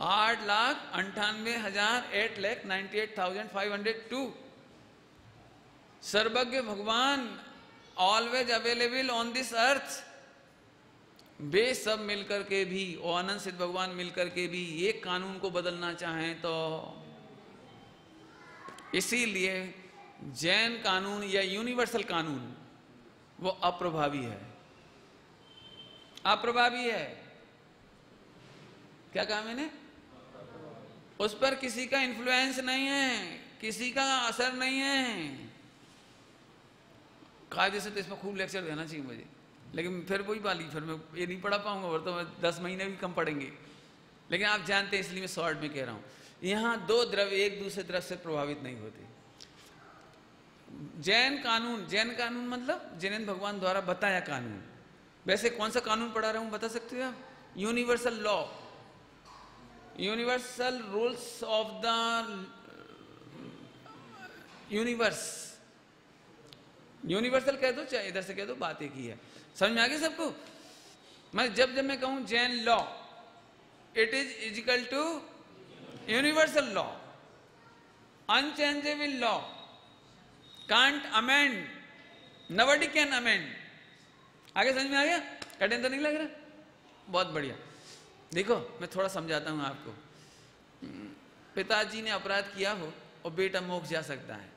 8,98,898,502 सर्वज्ञ भगवान always available on this earth. वे सब मिलकर के भी, और अनंत सिद्ध भगवान मिलकर के भी एक कानून को बदलना चाहें तो इसीलिए जैन कानून या यूनिवर्सल कानून वो अप्रभावी है। अप्रभावी है। क्या कहा मैंने? उस पर किसी का इन्फ्लुएंस नहीं है, किसी का असर नहीं है। कायदे से तो इसमें खूब लेक्चर देना चाहिए मुझे, लेकिन फिर वही वाली, फिर मैं ये नहीं पढ़ा पाऊंगा, और तो 10 महीने भी कम पढ़ेंगे। लेकिन आप जानते हैं, इसलिए मैं शॉर्ट में कह रहा हूं। यहाँ दो द्रव्य एक दूसरे द्रव्य से प्रभावित नहीं होते। जैन कानून मतलब जैन भगवान द्वारा बताया कानून। वैसे कौन सा कानून पढ़ा रहा हूं बता सकते हो आप? Universal law, universal rules of the universe. Universal कह दो चाहे इधर से कह दो, बात एक ही है। समझ में आ गया सबको? मैं जब मैं कहूं Jain law, it is equal to universal law, unchangeable law, can't amend, nobody can amend. आगे समझ में आ गया? कठिन तो नहीं लग रहा? बहुत बढ़िया। देखो मैं थोड़ा समझाता हूं आपको। पिताजी ने अपराध किया हो और बेटा मोक्ष जा सकता है,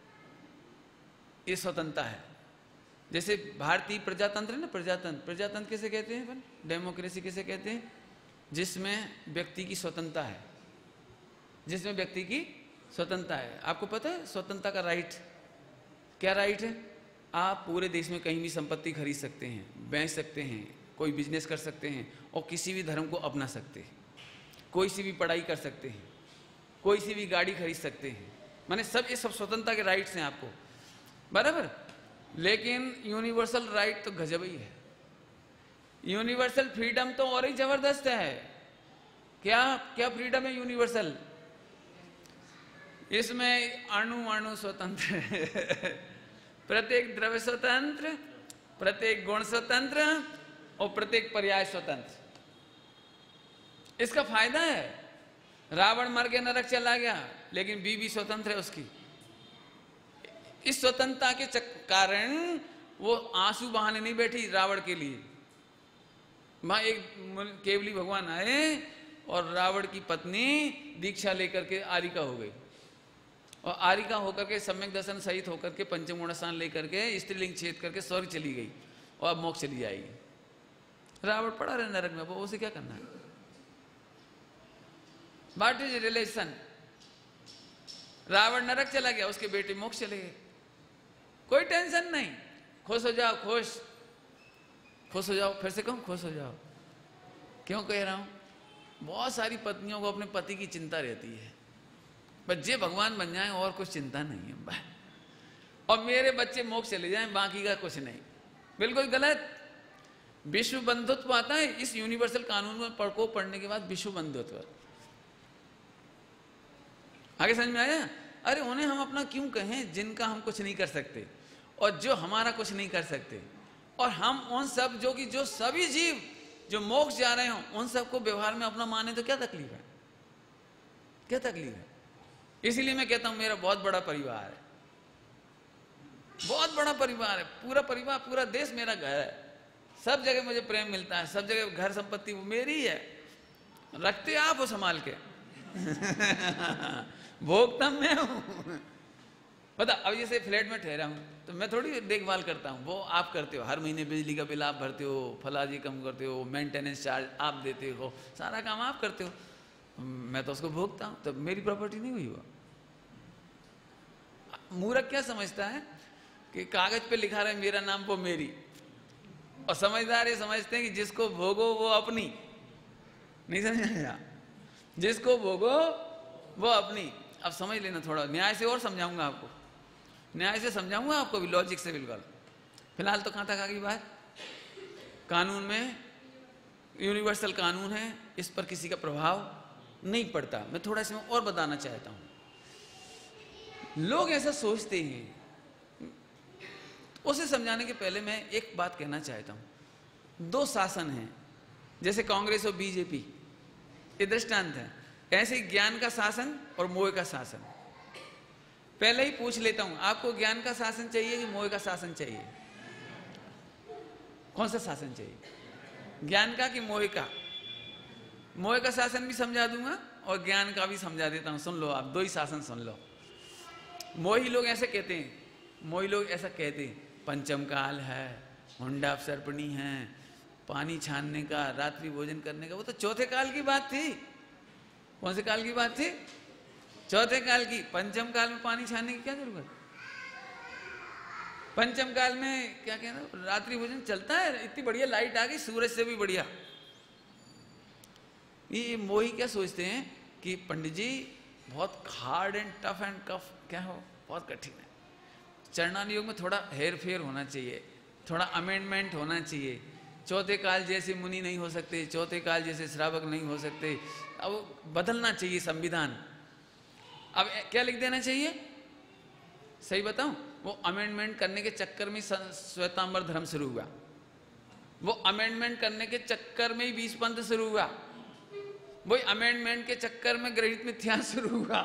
ये स्वतंत्रता है। जैसे भारतीय प्रजातंत्र है ना, प्रजातंत्र किसे कहते हैं? डेमोक्रेसी किसे कहते हैं? जिसमें व्यक्ति की स्वतंत्रता है, जिसमें व्यक्ति की स्वतंत्रता है। आपको पता है स्वतंत्रता का राइट क्या राइट है? आप पूरे देश में कहीं भी संपत्ति खरीद सकते हैं, बेच सकते हैं, कोई बिजनेस कर सकते हैं और किसी भी धर्म को अपना सकते हैं, कोई सी भी पढ़ाई कर सकते हैं, कोई सी भी गाड़ी खरीद सकते हैं। माने सब ये सब स्वतंत्रता के राइट्स हैं आपको, बराबर। लेकिन यूनिवर्सल राइट तो गजब ही है। यूनिवर्सल फ्रीडम तो और ही जबरदस्त है। क्या क्या फ्रीडम है यूनिवर्सल? इसमें अणु अणु स्वतंत्र प्रत्येक द्रव्य स्वतंत्र, प्रत्येक गुण स्वतंत्र और प्रत्येक पर्याय स्वतंत्र। इसका फायदा है। रावण मर के नरक चला गया लेकिन बीवी स्वतंत्र है उसकी। इस स्वतंत्रता के कारण वो आंसू बहाने नहीं बैठी रावण के लिए। वहां एक केवली भगवान आए और रावण की पत्नी दीक्षा लेकर के आरिका हो गई और आरिका होकर के सम्यक दर्शन सहित होकर के पंचम गुण स्नान लेकर के स्त्रीलिंग छेद करके स्वर्ग चली गई और अब मोक्ष चली जाएगी। रावण पड़ा रहे नरक में, वो उसे क्या करना है? What is relation? रावण नरक चला गया, उसके बेटे मोक्ष चले गए, कोई टेंशन नहीं। खुश हो जाओ, खुश खुश हो जाओ। फिर से कहूं खुश हो जाओ। क्यों कह रहा हूं? बहुत सारी पत्नियों को अपने पति की चिंता रहती है, बच्चे भगवान बन जाएं और कुछ चिंता नहीं है, और मेरे बच्चे मोक्ष चले जाएं, बाकी का कुछ नहीं। बिल्कुल गलत। विश्व बंधुत्व आता है इस यूनिवर्सल कानून में को पढ़ने के बाद। विश्व बंधुत्व आगे समझ में आया? अरे उन्हें हम अपना क्यों कहें जिनका हम कुछ नहीं कर सकते और जो हमारा कुछ नहीं कर सकते, और हम उन सब जो सभी जीव जो मोक्ष जा रहे हों उन सबको व्यवहार में अपना माने तो क्या तकलीफ है? क्या तकलीफ है? इसीलिए मैं कहता हूं मेरा बहुत बड़ा परिवार है, बहुत बड़ा परिवार है। पूरा परिवार, पूरा देश मेरा घर है। सब जगह मुझे प्रेम मिलता है, सब जगह घर संपत्ति वो मेरी है। रखते आप हो संभाल के भोगता मैं हूं। पता, अब जैसे फ्लैट में ठहरा हूं तो मैं थोड़ी देखभाल करता हूं, वो आप करते हो। हर महीने बिजली का बिल आप भरते हो, फलाजी कम करते हो, मेंटेनेंस चार्ज आप देते हो, सारा काम आप करते हो। मैं तो उसको भोगता हूं, तो मेरी प्रॉपर्टी नहीं हुई। वो मूर्ख क्या समझता है कि कागज पे लिखा रहा है मेरा नाम वो मेरी, और समझदार ये समझते हैं कि जिसको भोगो वो अपनी। नहीं समझा? जिसको भोगो वो अपनी। अब समझ लेना थोड़ा, न्याय से और समझाऊंगा आपको, न्याय से समझाऊंगा आपको भी, लॉजिक से बिल्कुल। फिलहाल तो कहां तक आ गई बात? कानून में यूनिवर्सल कानून है, इस पर किसी का प्रभाव नहीं पड़ता। मैं थोड़ा इसमें और बताना चाहता हूं। लोग ऐसा सोचते हैं, उसे समझाने के पहले मैं एक बात कहना चाहता हूं। दो शासन हैं, जैसे कांग्रेस और बीजेपी, ये दृष्टांत है। ऐसे ज्ञान का शासन और मोह का शासन। पहले ही पूछ लेता हूं, आपको ज्ञान का शासन चाहिए कि मोह का शासन चाहिए? कौन सा शासन चाहिए, ज्ञान का कि मोह का? मोह का शासन भी समझा दूंगा और ज्ञान का भी समझा देता हूं। सुन लो आप, दो ही शासन सुन लो। मोही लोग ऐसे कहते हैं, मोही लोग ऐसा कहते हैं, पंचम काल है, हुंडा सर्पणी है, पानी छानने का, रात्रि भोजन करने का। वो तो चौथे काल की बात थी। कौन से काल की बात थी? चौथे काल की। पंचम काल में पानी छानने की क्या जरूरत? पंचम काल में क्या कहना, रात्रि भोजन चलता है। इतनी बढ़िया लाइट आ गई, सूरज से भी बढ़िया। ये मोही क्या सोचते हैं कि पंडित जी बहुत हार्ड एंड टफ एंड कफ क्या हो, बहुत कठिन है। चरणान योग में थोड़ा हेर फेर होना चाहिए, थोड़ा अमेंडमेंट होना चाहिए। चौथे काल जैसे मुनि नहीं हो सकते, चौथे काल जैसे श्रावक नहीं हो सकते। अब बदलना चाहिए संविधान। अब क्या लिख देना चाहिए? सही बताऊं, वो अमेंडमेंट करने के चक्कर में श्वेतांबर धर्म शुरू हुआ। वो अमेंडमेंट करने के चक्कर में ही 20 पंथ शुरू हुआ। वही अमेंडमेंट के चक्कर में ग्रहित मिथ्या शुरू हुआ।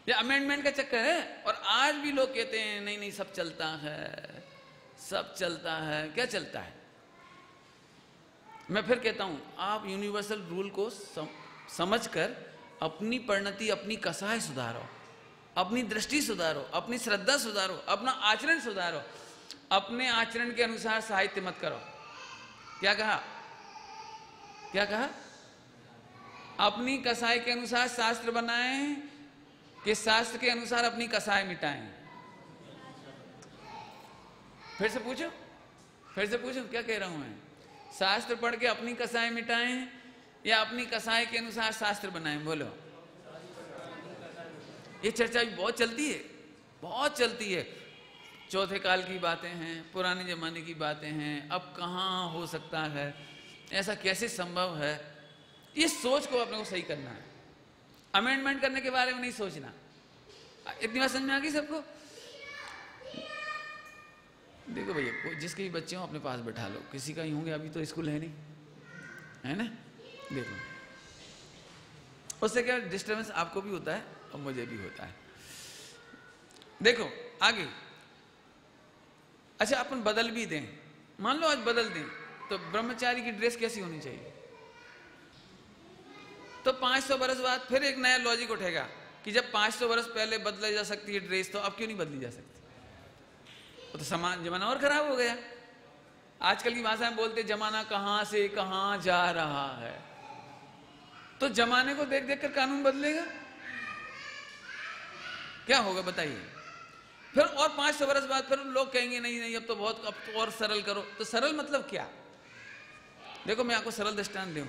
ये अमेंडमेंट का चक्कर है। और आज भी लोग कहते हैं नहीं नहीं सब चलता है, सब चलता है। क्या चलता है? मैं फिर कहता हूं, आप यूनिवर्सल रूल को समझकर अपनी परिणति, अपनी कसाय सुधारो, अपनी दृष्टि सुधारो, अपनी श्रद्धा सुधारो, अपना आचरण सुधारो। अपने आचरण के अनुसार साहित्य मत करो। क्या कहा? क्या कहा? अपनी कसाय के अनुसार शास्त्र बनाएं कि शास्त्र के अनुसार अपनी कसाय मिटाएं? फिर से पूछो, फिर से पूछो, क्या कह रहा हूं मैं? शास्त्र पढ़ के अपनी कसाय मिटाएं या अपनी कसाय के अनुसार शास्त्र बनाएं? बोलो। ये चर्चा भी बहुत चलती है, बहुत चलती है। चौथे काल की बातें हैं, पुराने जमाने की बातें हैं, अब कहाँ हो सकता है, ऐसा कैसे संभव है? इस सोच को अपने को सही करना है। अमेंडमेंट करने के बारे में नहीं सोचना। इतनी बात समझ में आ गई सबको? देखो भैया, जिसके भी बच्चे हो अपने पास बैठा लो, किसी का ही होंगे, अभी तो स्कूल है नहीं, है ना? देखो, उससे क्या डिस्टर्बेंस आपको भी होता है और मुझे भी होता है। देखो आगे, अच्छा अपन बदल भी दें, मान लो आज बदल दें, तो ब्रह्मचारी की ड्रेस कैसी होनी चाहिए? तो 500 बरस बाद फिर एक नया लॉजिक उठेगा कि जब 500 बरस पहले बदलाई जा सकती है ड्रेस, तो अब क्यों नहीं बदली जा सकती? तो समान जमाना और खराब हो गया। आजकल की भाषा में बोलते जमाना कहां से कहां जा रहा है। तो जमाने को देख देख कर कानून बदलेगा? क्या होगा बताइए? फिर और 500 बरस बाद फिर लोग कहेंगे नहीं नहीं अब तो और सरल करो। तो सरल मतलब क्या? देखो मैं आपको सरल दृष्टांत दूं।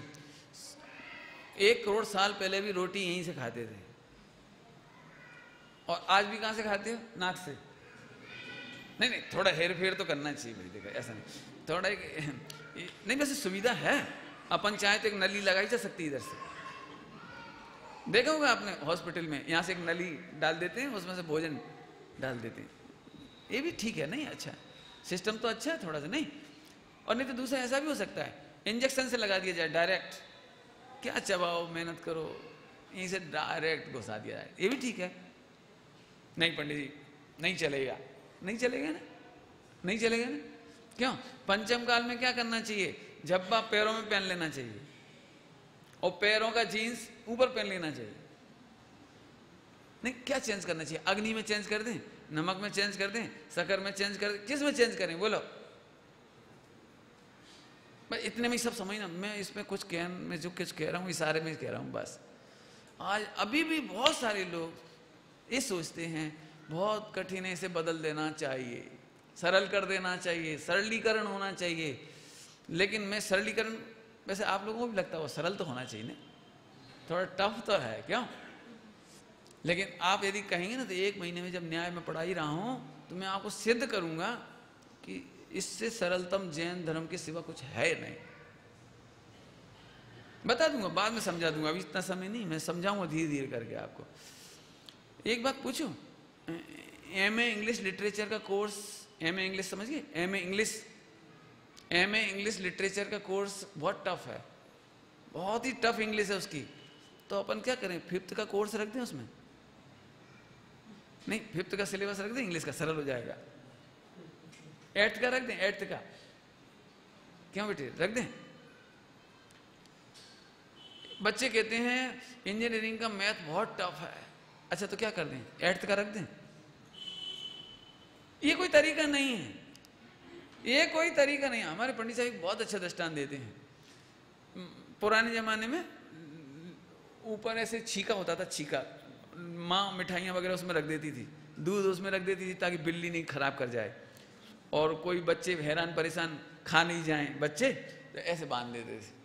1 करोड़ साल पहले भी रोटी यहीं से खाते थे, और आज भी कहां से खाते हो? नाक से। नहीं नहीं, थोड़ा हेर फेर तो करना चाहिए भाई। देखो ऐसा नहीं, थोड़ा नहीं, वैसे सुविधा है, अपन चाहे तो एक नली लगाई जा सकती है इधर से। देखा होगा आपने हॉस्पिटल में, यहाँ से एक नली डाल देते हैं, उसमें से भोजन डाल देते हैं। ये भी ठीक है, नहीं अच्छा सिस्टम तो अच्छा है थोड़ा सा, नहीं? और नहीं तो दूसरा ऐसा भी हो सकता है, इंजेक्शन से लगा दिया जाए डायरेक्ट। क्या चबाओ, मेहनत करो, यहीं से डायरेक्ट घुसा दिया जाए, ये भी ठीक है। नहीं पंडित जी नहीं चलेगा, नहीं चलेगा ना, नहीं चलेगा ना। क्यों? पंचम काल में क्या करना चाहिए? झब्बा पैरों में पहन लेना चाहिए, और पैरों का जीन्स ऊपर पहन लेना चाहिए। नहीं, क्या चेंज करना चाहिए? अग्नि में चेंज कर दें, नमक में चेंज कर दें, शक्कर में चेंज कर दें, किस में चेंज करें? बोलो। मैं इतने में सब समझना, मैं इसमें कुछ मैं जो कुछ कह रहा हूँ इशारे में कह रहा हूँ बस। आज अभी भी बहुत सारे लोग ये सोचते हैं बहुत कठिन है, इसे बदल देना चाहिए, सरल कर देना चाहिए, सरलीकरण होना चाहिए। लेकिन मैं सरलीकरण, वैसे आप लोगों को भी लगता है वो सरल तो होना चाहिए ना, थोड़ा टफ तो है क्यों? लेकिन आप यदि कहेंगे ना तो 1 महीने में जब न्याय में पढ़ा ही रहा हूं तो मैं आपको सिद्ध करूंगा कि इससे सरलतम जैन धर्म के सिवा कुछ है नहीं। बता दूंगा, बाद में समझा दूंगा, अभी इतना समय नहीं, मैं समझाऊंगा धीरे धीरे करके आपको। एक बात पूछूं, एमए इंग्लिश लिटरेचर का कोर्स, एमए इंग्लिश समझिए, एमए इंग्लिश लिटरेचर का कोर्स बहुत टफ है, बहुत ही टफ इंग्लिश है उसकी। तो अपन क्या करें, 5th का कोर्स रख दें उसमें? नहीं, 5th का सिलेबस रख दें इंग्लिश का, सरल हो जाएगा। 8th का रख दें, 8th का। क्यों बेटे, रख दें? बच्चे कहते हैं इंजीनियरिंग का मैथ बहुत टफ है। अच्छा तो क्या कर दें, 8th का रख दें? ये कोई तरीका नहीं है, ये कोई तरीका नहीं है। हमारे पंडित साहब बहुत अच्छा दृष्टांत देते हैं। पुराने जमाने में ऊपर ऐसे छीका होता था, छीका, माँ मिठाइयाँ वगैरह उसमें रख देती थी, दूध उसमें रख देती थी ताकि बिल्ली नहीं खराब कर जाए, और कोई बच्चे हैरान परेशान खा नहीं जाएं बच्चे, तो ऐसे बांध देते थे।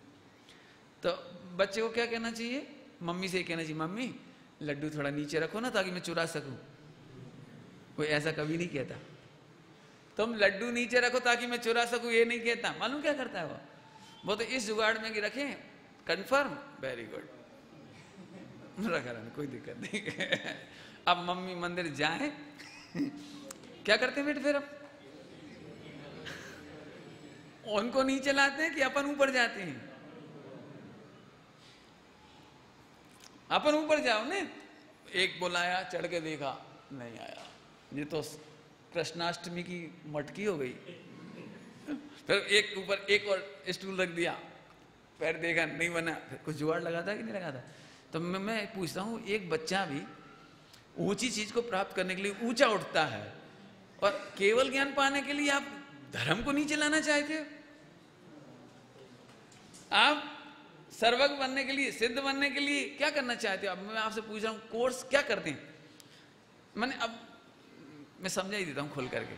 तो बच्चे को क्या कहना चाहिए? मम्मी से कहना चाहिए, मम्मी लड्डू थोड़ा नीचे रखो ना ताकि मैं चुरा सकूं। कोई ऐसा कभी नहीं कहता, तुम लड्डू नीचे रखो ताकि मैं चुरा सकूं, ये नहीं कहता। मालूम क्या करता है वो तो इस जुगाड़ में कि रखें कंफर्म, वेरी गुड, रखा रहना, कोई दिक्कत नहीं। अब मम्मी मंदिर जाए क्या करते हैं बेटे फिर? अब उनको नीचे लाते हैं कि अपन ऊपर जाते हैं? अपन ऊपर जाओ ने, एक बुलाया, चढ़ के देखा, नहीं आया, ये तो कृष्णाष्टमी की मटकी हो गई। फिर एक ऊपर एक और स्टूल रख दिया, पैर देखा नहीं बना, फिर कुछ जुगाड़ लगाता कि नहीं लगाता। तो मैं पूछता हूँ, एक बच्चा भी ऊंची चीज को प्राप्त करने के लिए ऊंचा उठता है, और केवल ज्ञान पाने के लिए आप धर्म को नीचे लाना चाहते हो? आप सर्वज्ञ बनने के लिए, सिद्ध बनने के लिए क्या करना चाहते हो? अब मैं आपसे पूछ रहा हूँ, कोर्स क्या करते हैं? मैंने अब मैं समझा ही देता हूँ खोल करके।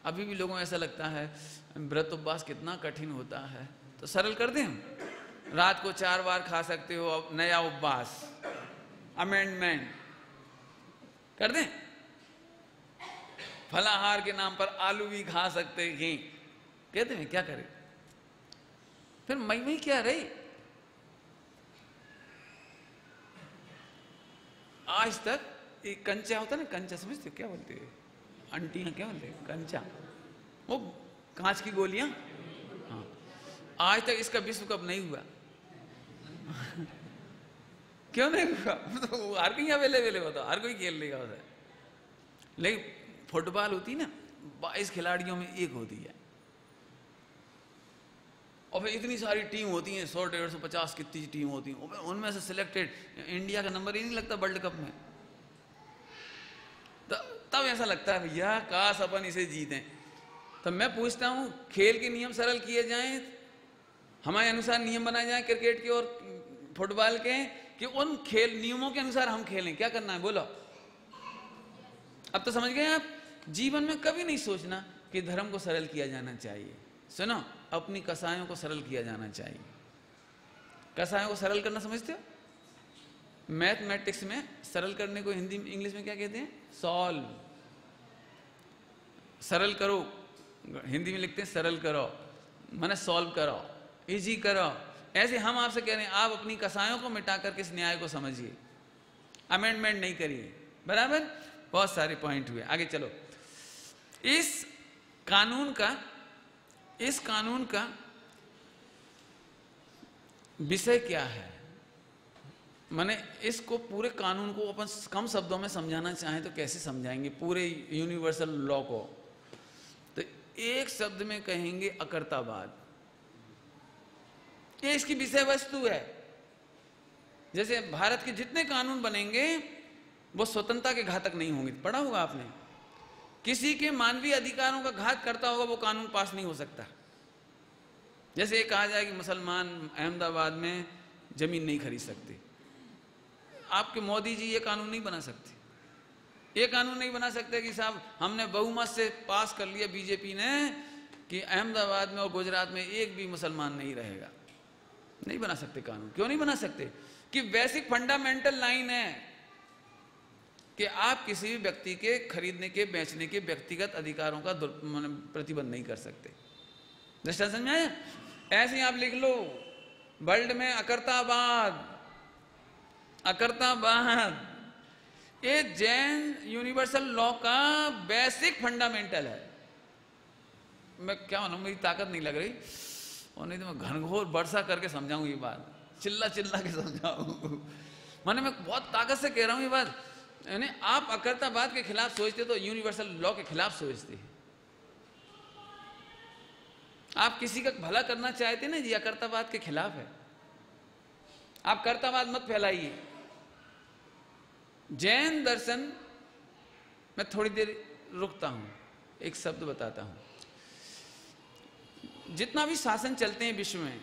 अभी भी लोगों को ऐसा लगता है व्रत उपवास कितना कठिन होता है, तो सरल कर दें, रात को 4 बार खा सकते हो, अब नया उपवास, अमेंडमेंट कर दें। फलाहार के नाम पर आलू भी खा सकते हैं, कहते हैं क्या करें? फिर मई क्या रही? आज तक एक कंचा होता ना, कंचा समझते हो क्या बोलते हैं? अंटियां क्या बोलते हैं? कंचा, वो कांच की गोलियां। हाँ, आज तक इसका विश्व कप नहीं हुआ। क्यों नहीं हुआ? तो हर कोई अवेलेबल होता, हर कोई खेल लेगा उधर। लेकिन फुटबॉल होती ना, 22 खिलाड़ियों में एक होती है, और फिर इतनी सारी टीम होती हैं, 100, 150, 50 कितनी टीम होती हैं, उनमें से सिलेक्टेड, इंडिया का नंबर ही नहीं लगता वर्ल्ड कप में। तब ऐसा लगता है भैया काश अपन इसे जीतें। तो मैं पूछता हूँ, खेल के नियम सरल किए जाएं, हमारे अनुसार नियम बनाए जाएं क्रिकेट के और फुटबॉल के, कि उन खेल नियमों के अनुसार हम खेलें। क्या करना है बोलो? अब तो समझ गए आप? जीवन में कभी नहीं सोचना कि धर्म को सरल किया जाना चाहिए। सुनो, अपनी कसायों को सरल किया जाना चाहिए। कसायों को सरल करना समझते हो? मैथमेटिक्स में सरल करने को हिंदी में, इंग्लिश में क्या कहते हैं? सॉल्व। सरल करो, हिंदी में लिखते हैं सरल करो, माने सॉल्व करो, इजी करो। ऐसे हम आपसे कह रहे हैं, आप अपनी कसायों को मिटा करके इस न्याय को समझिए, अमेंडमेंट नहीं करिए। बराबर? बहुत सारे पॉइंट हुए, आगे चलो। इस कानून का विषय क्या है? माने इसको, पूरे कानून को अपन कम शब्दों में समझाना चाहें तो कैसे समझाएंगे पूरे यूनिवर्सल लॉ को? तो एक शब्द में कहेंगे अकर्तावाद। ये इसकी विषय वस्तु है। जैसे भारत के जितने कानून बनेंगे वो स्वतंत्रता के घातक नहीं होंगे। पढ़ा होगा आपने, किसी के मानवीय अधिकारों का घात करता होगा वो कानून पास नहीं हो सकता। जैसे ये कहा जाए कि मुसलमान अहमदाबाद में जमीन नहीं खरीद सकते, आपके मोदी जी ये कानून नहीं बना सकते। ये कानून नहीं बना सकते कि साहब हमने बहुमत से पास कर लिया बीजेपी ने कि अहमदाबाद में और गुजरात में एक भी मुसलमान नहीं रहेगा। नहीं बना सकते कानून। क्यों नहीं बना सकते? कि बेसिक फंडामेंटल लाइन है कि आप किसी भी व्यक्ति के खरीदने के, बेचने के व्यक्तिगत अधिकारों का प्रतिबंध नहीं कर सकते। दृष्टांत समझ में आया? ऐसे ही आप लिख लो, वर्ल्ड में अकर्तावाद, ये जैन यूनिवर्सल लॉ का बेसिक फंडामेंटल है। मैं क्या मानूं, मेरी ताकत नहीं लग रही, और नहीं तो मैं घनघोर वर्षा करके समझाऊं ये बात, चिल्ला के समझाऊं। माने मैं बहुत ताकत से कह रहा हूं ये बात। यानी आप अकर्तावाद के खिलाफ सोचते तो यूनिवर्सल लॉ के खिलाफ सोचते हैं। आप किसी का भला करना चाहते ना, ये अकर्तावाद के खिलाफ है। आप कर्तावाद मत फैलाइए। जैन दर्शन मैं थोड़ी देर रुकता हूं, एक शब्द बताता हूं। जितना भी शासन चलते हैं विश्व में,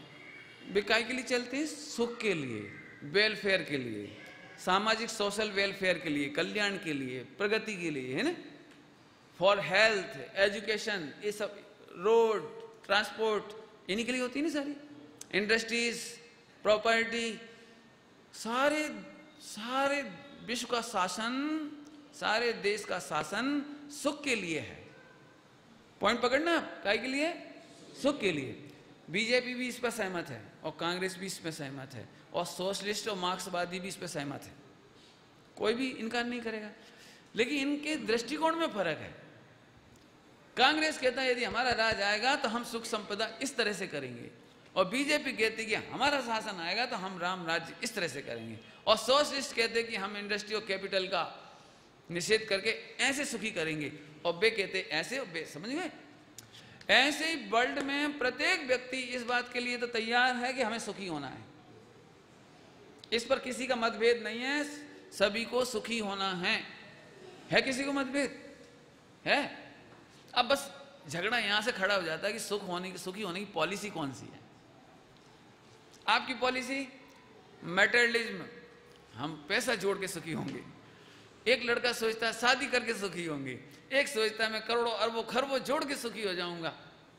वे काय के लिए चलते हैं? सुख के लिए, वेलफेयर के लिए, सामाजिक सोशल वेलफेयर के लिए, कल्याण के लिए, प्रगति के लिए, है ना? फॉर हेल्थ, एजुकेशन, ये सब, रोड, ट्रांसपोर्ट, इन्हीं के लिए होती है ना सारी। इंडस्ट्रीज, प्रॉपर्टी, सारे विश्व का शासन, सारे देश का शासन सुख के लिए है। पॉइंट पकड़ना, काय के लिए? सुख के लिए। बीजेपी भी इस पर सहमत है, और कांग्रेस भी इस पर सहमत है, और सोशलिस्ट और मार्क्सवादी भी इस पर सहमत है। कोई भी इनकार नहीं करेगा। लेकिन इनके दृष्टिकोण में फर्क है। कांग्रेस कहता है यदि हमारा राज आएगा तो हम सुख संपदा इस तरह से करेंगे, और बीजेपी कहती है कि हमारा शासन आएगा तो हम राम राज्य इस तरह से करेंगे। और सोशलिस्ट कहते हैं कि हम इंडस्ट्री और कैपिटल का निषेध करके ऐसे सुखी करेंगे, और वे कहते ऐसे, वे समझ गए। ऐसे ही वर्ल्ड में प्रत्येक व्यक्ति इस बात के लिए तो तैयार है कि हमें सुखी होना है, इस पर किसी का मतभेद नहीं है, सभी को सुखी होना है किसी को मतभेद है? अब बस झगड़ा यहां से खड़ा हो जाता है कि सुखी होने की पॉलिसी कौन सी है। आपकी पॉलिसी मैटेरियलिज्म, हम पैसा जोड़ के सुखी होंगे। एक लड़का सोचता है शादी करके सुखी होंगे, एक सोचता है मैं करोड़ों अरबों खरबों जोड़ के सुखी हो जाऊंगा।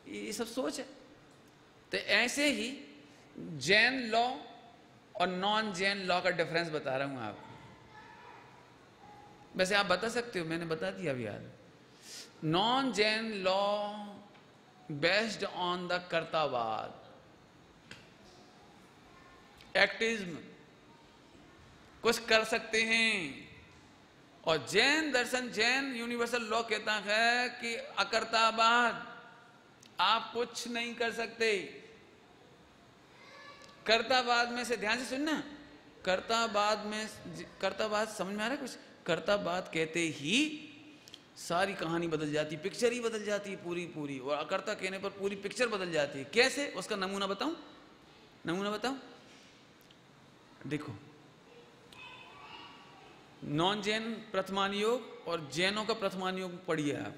ये सब सोच है। तो ऐसे ही जैन लॉ और नॉन जैन लॉ का डिफरेंस बता रहा हूं आपको। वैसे आप बता सकते हो, मैंने बता दिया अभी याद। Non Jain law based on the कर्तावाद, एक्टिज्म, कुछ कर सकते हैं। और जैन दर्शन, जैन यूनिवर्सल लॉ कहता है कि अकर्तावाद, आप कुछ नहीं कर सकते। कर्तावाद में से ध्यान से सुनना, कर्तावाद समझ में आ रहा है कुछ? कर्तावाद कहते ही सारी कहानी बदल जाती, पिक्चर ही बदल जाती है पूरी, और अकर्ता कहने पर पूरी पिक्चर बदल जाती है। कैसे? उसका नमूना बताऊं? देखो, नॉन जैन प्रथमान योग और जैनों का प्रथमान योग पढ़िए आप।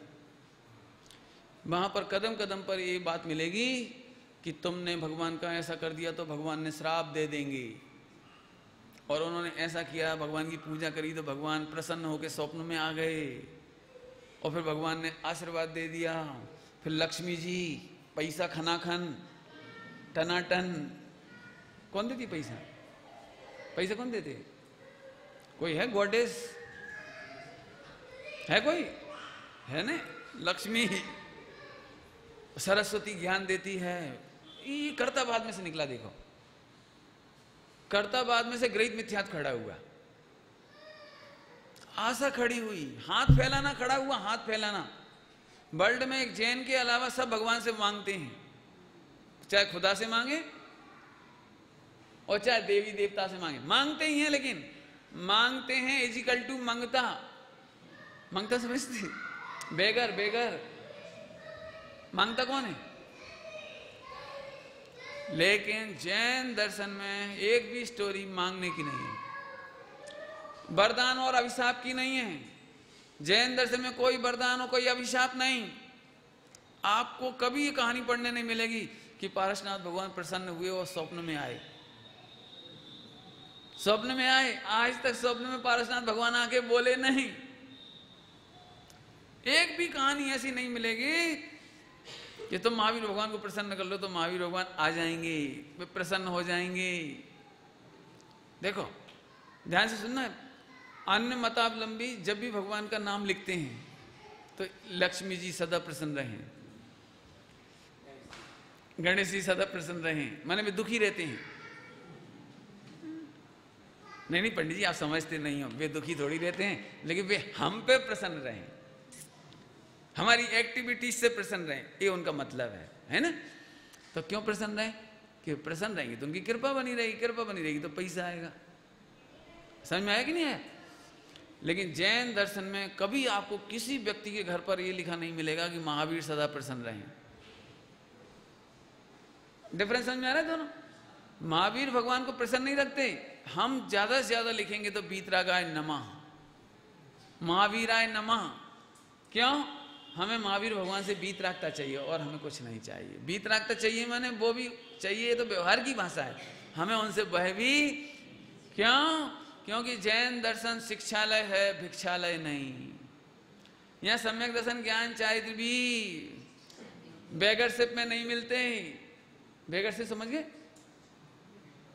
वहां पर कदम कदम पर ये बात मिलेगी कि तुमने भगवान का ऐसा कर दिया तो भगवान ने श्राप दे देंगे, और उन्होंने ऐसा किया, भगवान की पूजा करी तो भगवान प्रसन्न होकर स्वप्न में आ गए, और फिर भगवान ने आशीर्वाद दे दिया। फिर लक्ष्मी जी पैसा खनाखन टनाटन, कौन देती पैसा कौन देते? कोई है गॉडेस? है कोई? है ना, लक्ष्मी सरस्वती ज्ञान देती है। ये कर्तावाद में से निकला। देखो, कर्तावाद में से ग्रहित मिथ्यात्व खड़ा हुआ, आशा खड़ी हुई, हाथ फैलाना खड़ा हुआ, हाथ फैलाना। वर्ल्ड में एक जैन के अलावा सब भगवान से मांगते हैं, चाहे खुदा से मांगे और चाहे देवी देवता से मांगते ही हैं, लेकिन मांगते हैं इजिकल टू मंगता समझते? बेगर मांगता कौन है? लेकिन जैन दर्शन में एक भी स्टोरी मांगने की नहीं है, वरदान और अभिशाप की नहीं है। जैन दर्शन में कोई वरदान और कोई अभिशाप नहीं। आपको कभी ये कहानी पढ़ने नहीं मिलेगी कि पारसनाथ भगवान प्रसन्न हुए और स्वप्न में आए। आज तक स्वप्न में पारसनाथ भगवान आके बोले नहीं। एक भी कहानी ऐसी नहीं मिलेगी कि तुम महावीर भगवान को प्रसन्न कर लो तो महावीर भगवान आ जाएंगे, वे प्रसन्न हो जाएंगे। देखो ध्यान से सुनना, अन्य मतावलंबी जब भी भगवान का नाम लिखते हैं तो लक्ष्मी जी सदा प्रसन्न रहें, गणेश जी सदा प्रसन्न रहें, माने वे दुखी रहते हैं। नहीं पंडित जी आप समझते नहीं हो, वे दुखी थोड़ी रहते हैं, लेकिन वे हम पे प्रसन्न रहें, हमारी एक्टिविटीज से प्रसन्न रहें, ये उनका मतलब है ना। तो क्यों प्रसन्न रहें? कि प्रसन्न रहेंगे तो उनकी कृपा बनी रहेगी तो पैसा आएगा। समझ में आया कि नहीं आया? लेकिन जैन दर्शन में कभी आपको किसी व्यक्ति के घर पर यह लिखा नहीं मिलेगा कि महावीर सदा प्रसन्न रहें। डिफरेंस समझ में आ रहा है दोनों? महावीर भगवान को प्रसन्न नहीं रखते। हम ज्यादा से ज्यादा लिखेंगे तो वीतरागाय नमः, महावीराय नमः। क्यों? हमें महावीर भगवान से वीतरागता चाहिए और हमें कुछ नहीं चाहिए। वीतरागता चाहिए माने वो भी चाहिए तो व्यवहार की भाषा है, हमें उनसे वह भी क्यों? क्योंकि जैन दर्शन शिक्षालय है, भिक्षालय नहीं। यहाँ सम्यक दर्शन ज्ञान चारित्र भी बेगरशिप में नहीं मिलते। बेगरशिप समझ गए?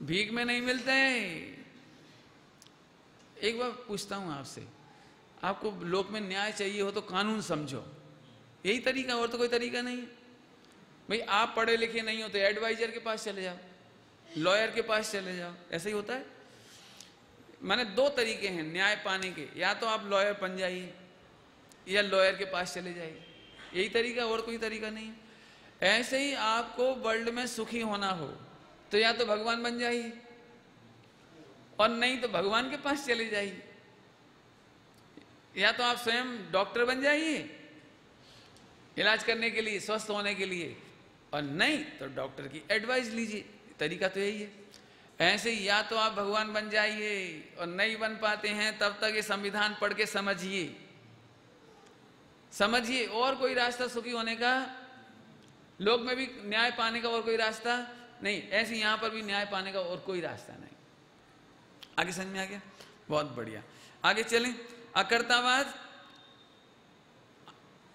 भीख में नहीं मिलते। एक बार पूछता हूं आपसे, आपको लोक में न्याय चाहिए हो तो कानून समझो, यही तरीका, और तो कोई तरीका नहीं। भाई आप पढ़े लिखे नहीं हो तो एडवाइजर के पास चले जाओ, लॉयर के पास चले जाओ, ऐसा ही होता है। माने दो तरीके हैं न्याय पाने के, या तो आप लॉयर बन जाइए या लॉयर के पास चले जाइए, यही तरीका, और कोई तरीका नहीं है। ऐसे ही आपको वर्ल्ड में सुखी होना हो तो या तो भगवान बन जाइए और नहीं तो भगवान के पास चले जाइए, या तो आप स्वयं डॉक्टर बन जाइए इलाज करने के लिए, स्वस्थ होने के लिए, और नहीं तो डॉक्टर की एडवाइस लीजिए। तरीका तो यही है। ऐसे ही या तो आप भगवान बन जाइए, और नहीं बन पाते हैं तब तक ये संविधान पढ़ के समझिए, समझिए। और कोई रास्ता सुखी होने का, लोक में भी न्याय पाने का और कोई रास्ता नहीं, ऐसे यहां पर भी न्याय पाने का और कोई रास्ता नहीं। आगे समझ में आ गया? बहुत बढ़िया। आगे चलें। अकर्तावाद,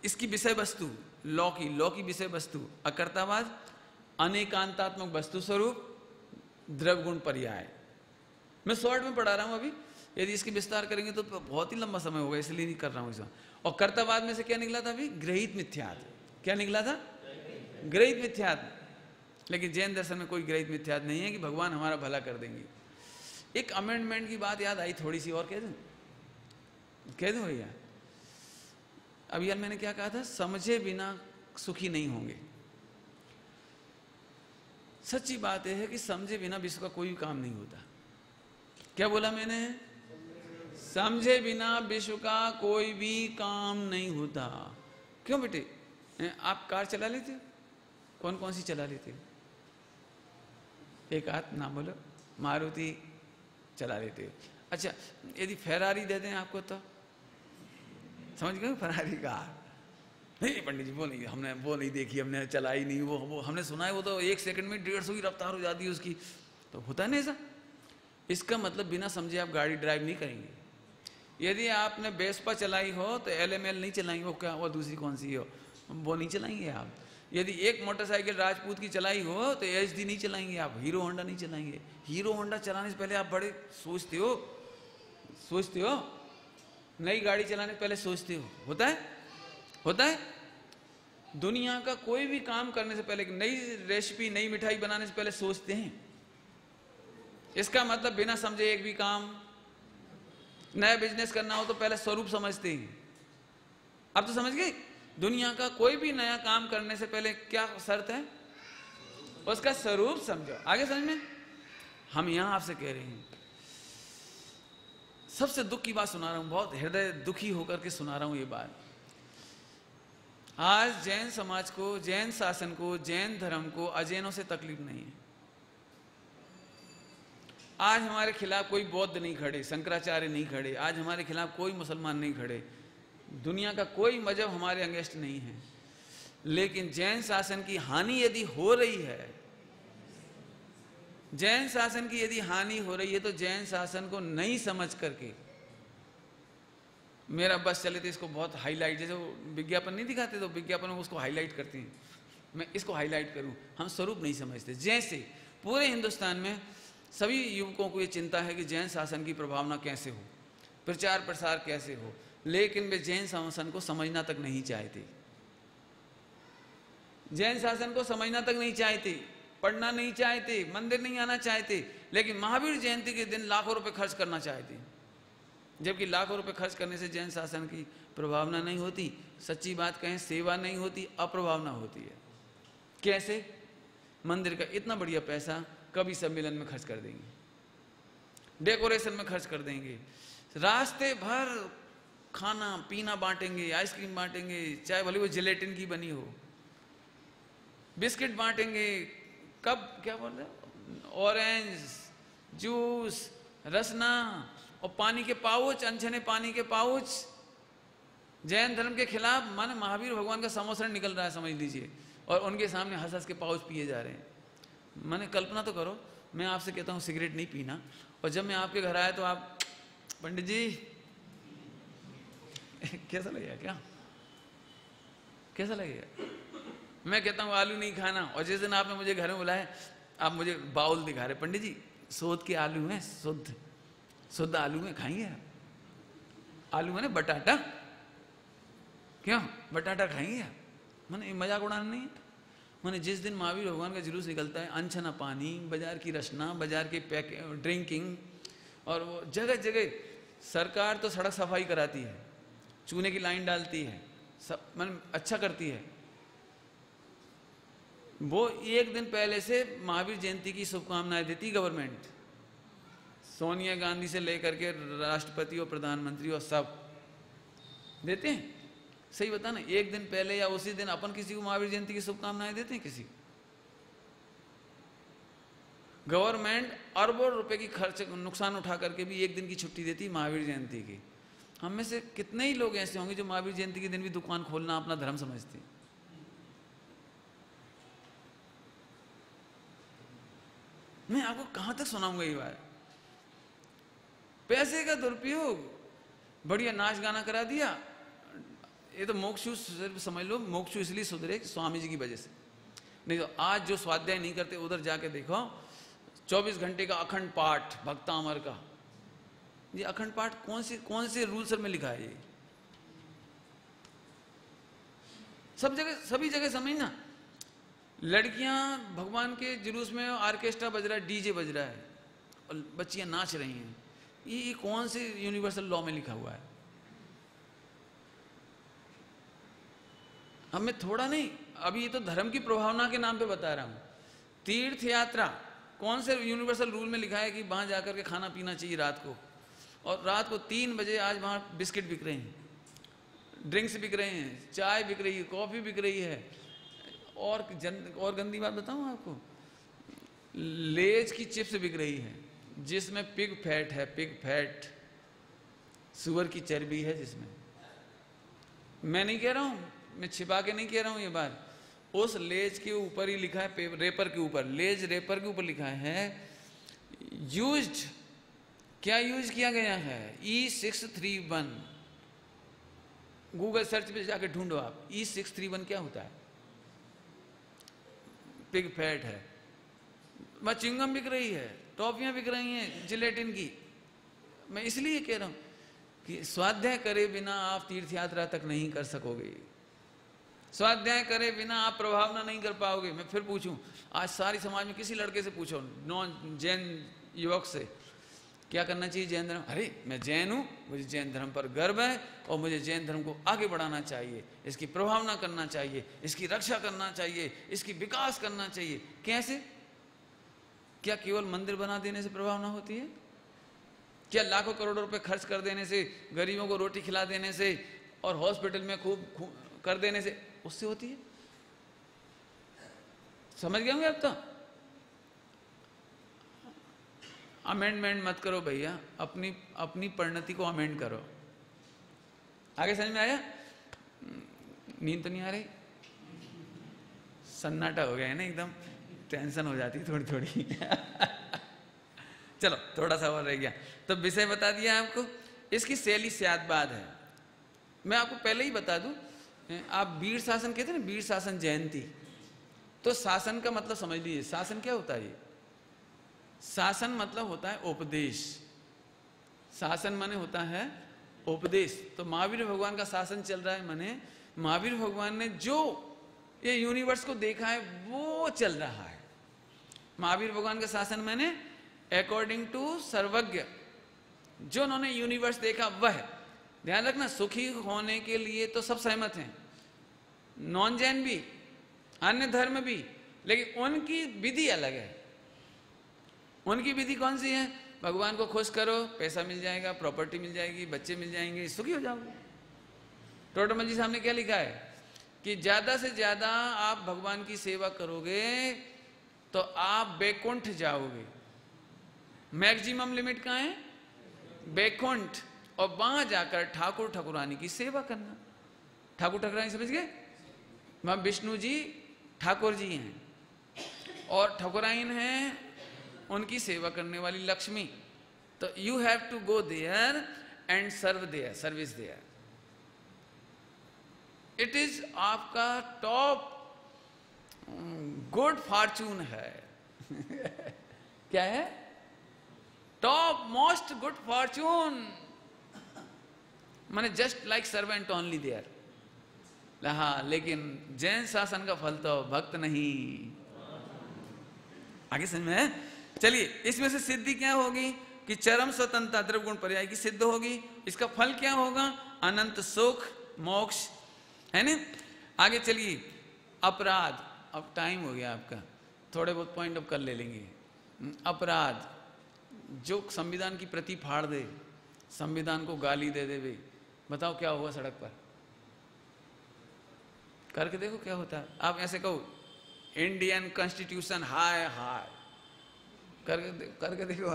इसकी विषय वस्तु लौ की विषय वस्तु अकर्तावाद, अनेकांतात्मक वस्तु स्वरूप, द्रव्य गुण पर्याय। मैं शॉर्ट में पढ़ा रहा हूं अभी, यदि इसकी विस्तार करेंगे तो बहुत ही लंबा समय होगा, इसलिए नहीं कर रहा हूं इसमें। और कर्तावाद में से क्या निकला था अभी? गृहीत मिथ्यात्व। क्या निकला था? गृहीत मिथ्यात्व। लेकिन जैन दर्शन में कोई गृहीत मिथ्यात्व नहीं है कि भगवान हमारा भला कर देंगे। एक अमेंडमेंट की बात याद आई थोड़ी सी, और कह दूं भैया? अब यार मैंने क्या कहा था? समझे बिना सुखी नहीं होंगे। सच्ची बात यह है कि समझे बिना विश्व का कोई काम नहीं होता। क्या बोला मैंने? समझे बिना विश्व का कोई भी काम नहीं होता। क्यों बेटे? आप कार चला लेते हो? कौन कौन सी चला लेते हो? एक हाथ नाम बोलो। मारुति चला लेते हो। अच्छा, यदि फेरारी दे दें आपको तो समझ गए? फेरारी कार नहीं पंडित जी, वो नहीं, हमने वो नहीं देखी, हमने चलाई नहीं। वो हमने सुना है वो तो 1 सेकंड में 150 की रफ्तार हो जाती है उसकी। तो होता है ना ऐसा। इसका मतलब बिना समझे आप गाड़ी ड्राइव नहीं करेंगे। यदि आपने वेस्पा चलाई हो तो LML नहीं चलाएंगे, वो क्या, वो दूसरी कौन सी हो, वो नहीं चलाएंगे आप। यदि एक मोटरसाइकिल राजपूत की चलाई हो तो HD नहीं चलाएंगे आप, हीरो होंडा नहीं चलाएंगे। हीरो होंडा चलाने से पहले आप बड़े सोचते हो। नई गाड़ी चलाने से पहले सोचते हो। होता है। दुनिया का कोई भी काम करने से पहले, नई रेसिपी, नई मिठाई बनाने से पहले सोचते हैं। इसका मतलब बिना समझे एक भी काम, नया बिजनेस करना हो तो पहले स्वरूप समझते हैं। अब तो समझ गए? दुनिया का कोई भी नया काम करने से पहले क्या शर्त है? उसका स्वरूप समझो। आगे समझ में? हम यहां आपसे कह रहे हैं, सबसे दुख की बात सुना रहा हूं, बहुत हृदय दुखी होकर के सुना रहा हूं ये बात। आज जैन समाज को, जैन शासन को, जैन धर्म को अजैनों से तकलीफ नहीं है। आज हमारे खिलाफ कोई बौद्ध नहीं खड़े, शंकराचार्य नहीं खड़े, आज हमारे खिलाफ कोई मुसलमान नहीं खड़े, दुनिया का कोई मजहब हमारे अगेंस्ट नहीं है। लेकिन जैन शासन की हानि यदि हो रही है, जैन शासन की यदि हानि हो रही है, तो जैन शासन को नहीं समझ करके, मेरा बस चले तो इसको बहुत हाईलाइट, जैसे वो विज्ञापन नहीं दिखाते तो विज्ञापन में उसको हाईलाइट करते हैं, मैं इसको हाईलाइट करूं। हम स्वरूप नहीं समझते। जैसे पूरे हिंदुस्तान में सभी युवकों को ये चिंता है कि जैन शासन की प्रभावना कैसे हो, प्रचार प्रसार कैसे हो, लेकिन वे जैन शासन को समझना तक नहीं चाहते। जैन शासन को समझना तक नहीं चाहते, पढ़ना नहीं चाहते, मंदिर नहीं आना चाहते, लेकिन महावीर जयंती के दिन लाखों रुपए खर्च करना चाहते हैं। जबकि लाखों रुपए खर्च करने से जैन शासन की प्रभावना नहीं होती। सच्ची बात कहें, सेवा नहीं होती, अप्रभावना होती है। कैसे? मंदिर का इतना बढ़िया पैसा कभी सम्मेलन में खर्च कर देंगे, डेकोरेशन में खर्च कर देंगे, रास्ते भर खाना पीना बांटेंगे, आइसक्रीम बांटेंगे, चाहे भले वो जिलेटिन की बनी हो, बिस्किट बांटेंगे, कब क्या बोल रहे हो, ऑरेंज जूस, रसना, और पानी के पाउच, अनछने पानी के पाउच। जैन धर्म के खिलाफ माने महावीर भगवान का समोसरण निकल रहा है, समझ लीजिए, और उनके सामने हंस हंस के पाउच पिए जा रहे हैं। मैंने कल्पना तो करो, मैं आपसे कहता हूँ सिगरेट नहीं पीना, और जब मैं आपके घर आया तो आप, पंडित जी कैसा लगेगा? कैसा लगेगा? मैं कहता हूँ आलू नहीं खाना, और जिस दिन आपने मुझे घर में बुलाया, आप मुझे बाउल दिखा रहे, पंडित जी शोध के आलू हैं, शुद्ध आलू में खाएंगे आप? आलू मैंने बटाटा, क्यों बटाटा खाएंगे आप? मैंने मजाक उड़ाना नहीं है। मैंने जिस दिन महावीर भगवान का जुलूस निकलता है, अनछना पानी, बाजार की रसना, बाजार की ड्रिंकिंग, और वो जगह जगह सरकार तो सड़क सफाई कराती है, चूने की लाइन डालती है, सब मैंने अच्छा करती है। वो एक दिन पहले से महावीर जयंती की शुभकामनाएं देती गवर्नमेंट, सोनिया गांधी से लेकर के राष्ट्रपति और प्रधानमंत्री और सब देते हैं। सही बता ना, एक दिन पहले या उसी दिन अपन किसी को महावीर जयंती की शुभकामनाएं देते हैं किसी? गवर्नमेंट अरबों रुपए की खर्च नुकसान उठा करके भी एक दिन की छुट्टी देती है महावीर जयंती की। हम में से कितने ही लोग ऐसे होंगे जो महावीर जयंती के दिन भी दुकान खोलना अपना धर्म समझते हैं? मैं आपको कहां तक सुनाऊंगा ये बात? पैसे का दुरुपयोग, बढ़िया नाच गाना करा दिया। ये तो मोक्षु सिर्फ समझ लो, मोक्षु इसलिए सुधरे स्वामी जी की वजह से, नहीं तो आज जो स्वाध्याय नहीं करते उधर जाके देखो 24 घंटे का अखंड पाठ भक्तामर का। ये अखंड पाठ कौन से रूल सर में लिखा है? ये सब जगह सभी जगह समझना, लड़कियां भगवान के जुलूस में ऑर्केस्ट्रा बज रहा है, डीजे बज रहा है और बच्चियां नाच रही हैं। ये कौन से यूनिवर्सल लॉ में लिखा हुआ है? हमें थोड़ा नहीं, अभी ये तो धर्म की प्रभावना के नाम पे बता रहा हूं। तीर्थ यात्रा कौन से यूनिवर्सल रूल में लिखा है कि वहां जाकर के खाना पीना चाहिए रात को, और रात को 3 बजे आज वहां बिस्किट बिक रहे हैं, ड्रिंक्स बिक रहे हैं, चाय बिक रही है, कॉफी बिक रही है। और गंदी बात बताऊं आपको, लेज की चिप्स बिक रही है जिसमें पिग फैट है, पिग फैट, सुअर की चर्बी है जिसमें। मैं नहीं कह रहा हूं, मैं छिपा के नहीं कह रहा हूं ये बात। उस लेज के ऊपर ही लिखा है, रेपर के ऊपर, लेज रेपर के ऊपर लिखा है यूज्ड, क्या यूज किया गया है? E631। गूगल सर्च पे जाके ढूंढो आप, E631 क्या होता है? पिग फैट है। वहां चिंगम बिक रही है, टॉफियां बिक रही हैं जिलेटिन की। मैं इसलिए कह रहा हूं कि स्वाध्याय करे बिना आप तीर्थ यात्रा तक नहीं कर सकोगे, स्वाध्याय करे बिना आप प्रभावना नहीं कर पाओगे। मैं फिर पूछूं, आज सारी समाज में किसी लड़के से पूछो, नॉन जैन युवक से, क्या करना चाहिए जैन धर्म? अरे मैं जैन हूं, मुझे जैन धर्म पर गर्व है और मुझे जैन धर्म को आगे बढ़ाना चाहिए, इसकी प्रभावना करना चाहिए, इसकी रक्षा करना चाहिए, इसकी विकास करना चाहिए। कैसे? क्या केवल मंदिर बना देने से प्रभावना होती है? क्या लाखों करोड़ों रुपए खर्च कर देने से, गरीबों को रोटी खिला देने से और हॉस्पिटल में खूब कर देने से उससे होती है? समझ गए होंगे अब तो। अमेंडमेंट मत करो भैया, अपनी परिणति को अमेंड करो। आगे समझ में आया? नींद तो नहीं आ रही? सन्नाटा हो गया है ना, एकदम टेंशन हो जाती थोड़ी थोड़ी। चलो थोड़ा सा और रह गया, तो विषय बता दिया आपको। इसकी शैली स्यादबाद है। मैं आपको पहले ही बता दूं, आप वीर शासन कहते हैं ना, वीर शासन जयंती, तो शासन का मतलब समझ लीजिए। शासन क्या होता है? ये शासन मतलब होता है उपदेश। शासन माने होता है उपदेश। तो महावीर भगवान का शासन चल रहा है, माने महावीर भगवान ने जो ये यूनिवर्स को देखा है वो चल रहा है। महावीर भगवान का शासन माने अकॉर्डिंग टू सर्वज्ञ, जो उन्होंने यूनिवर्स देखा वह। ध्यान रखना, सुखी होने के लिए तो सब सहमत हैं, नॉन जैन भी, अन्य धर्म भी, लेकिन उनकी विधि अलग है। उनकी विधि कौन सी है? भगवान को खुश करो, पैसा मिल जाएगा, प्रॉपर्टी मिल जाएगी, बच्चे मिल जाएंगे, सुखी हो जाओगे। टोटमल जी साहब ने क्या लिखा है कि ज्यादा से ज्यादा आप भगवान की सेवा करोगे तो आप बैकुंठ जाओगे। मैक्सिमम लिमिट कहाँ है? बैकुंठ। और वहां जाकर ठाकुर ठाकुरानी की सेवा करना। ठाकुर ठाकुरानी समझ गए? वहां विष्णु जी ठाकुर जी हैं और ठाकुराइन हैं उनकी सेवा करने वाली लक्ष्मी। तो you have to go there and serve there, service there. It is आपका टॉप गुड फॉर्चून है। क्या है? टॉप मोस्ट गुड फॉर्चून, माने just like servant only there. हाँ, लेकिन जैन शासन का फल तो भक्त नहीं। आगे समझ में? चलिए, इसमें से सिद्धि क्या होगी कि चरम स्वतंत्रता द्रव्य गुण पर्याय की सिद्ध होगी। इसका फल क्या होगा? अनंत सुख, मोक्ष, है ना। आगे चलिए, अपराध। अब टाइम हो गया आपका, थोड़े बहुत पॉइंट अप कर ले लेंगे। अपराध, जो संविधान की प्रति फाड़ दे, संविधान को गाली दे दे, बताओ क्या होगा सड़क पर? करके देखो क्या होता है। आप ऐसे कहो इंडियन कॉन्स्टिट्यूशन हाय हाय, करके देखो।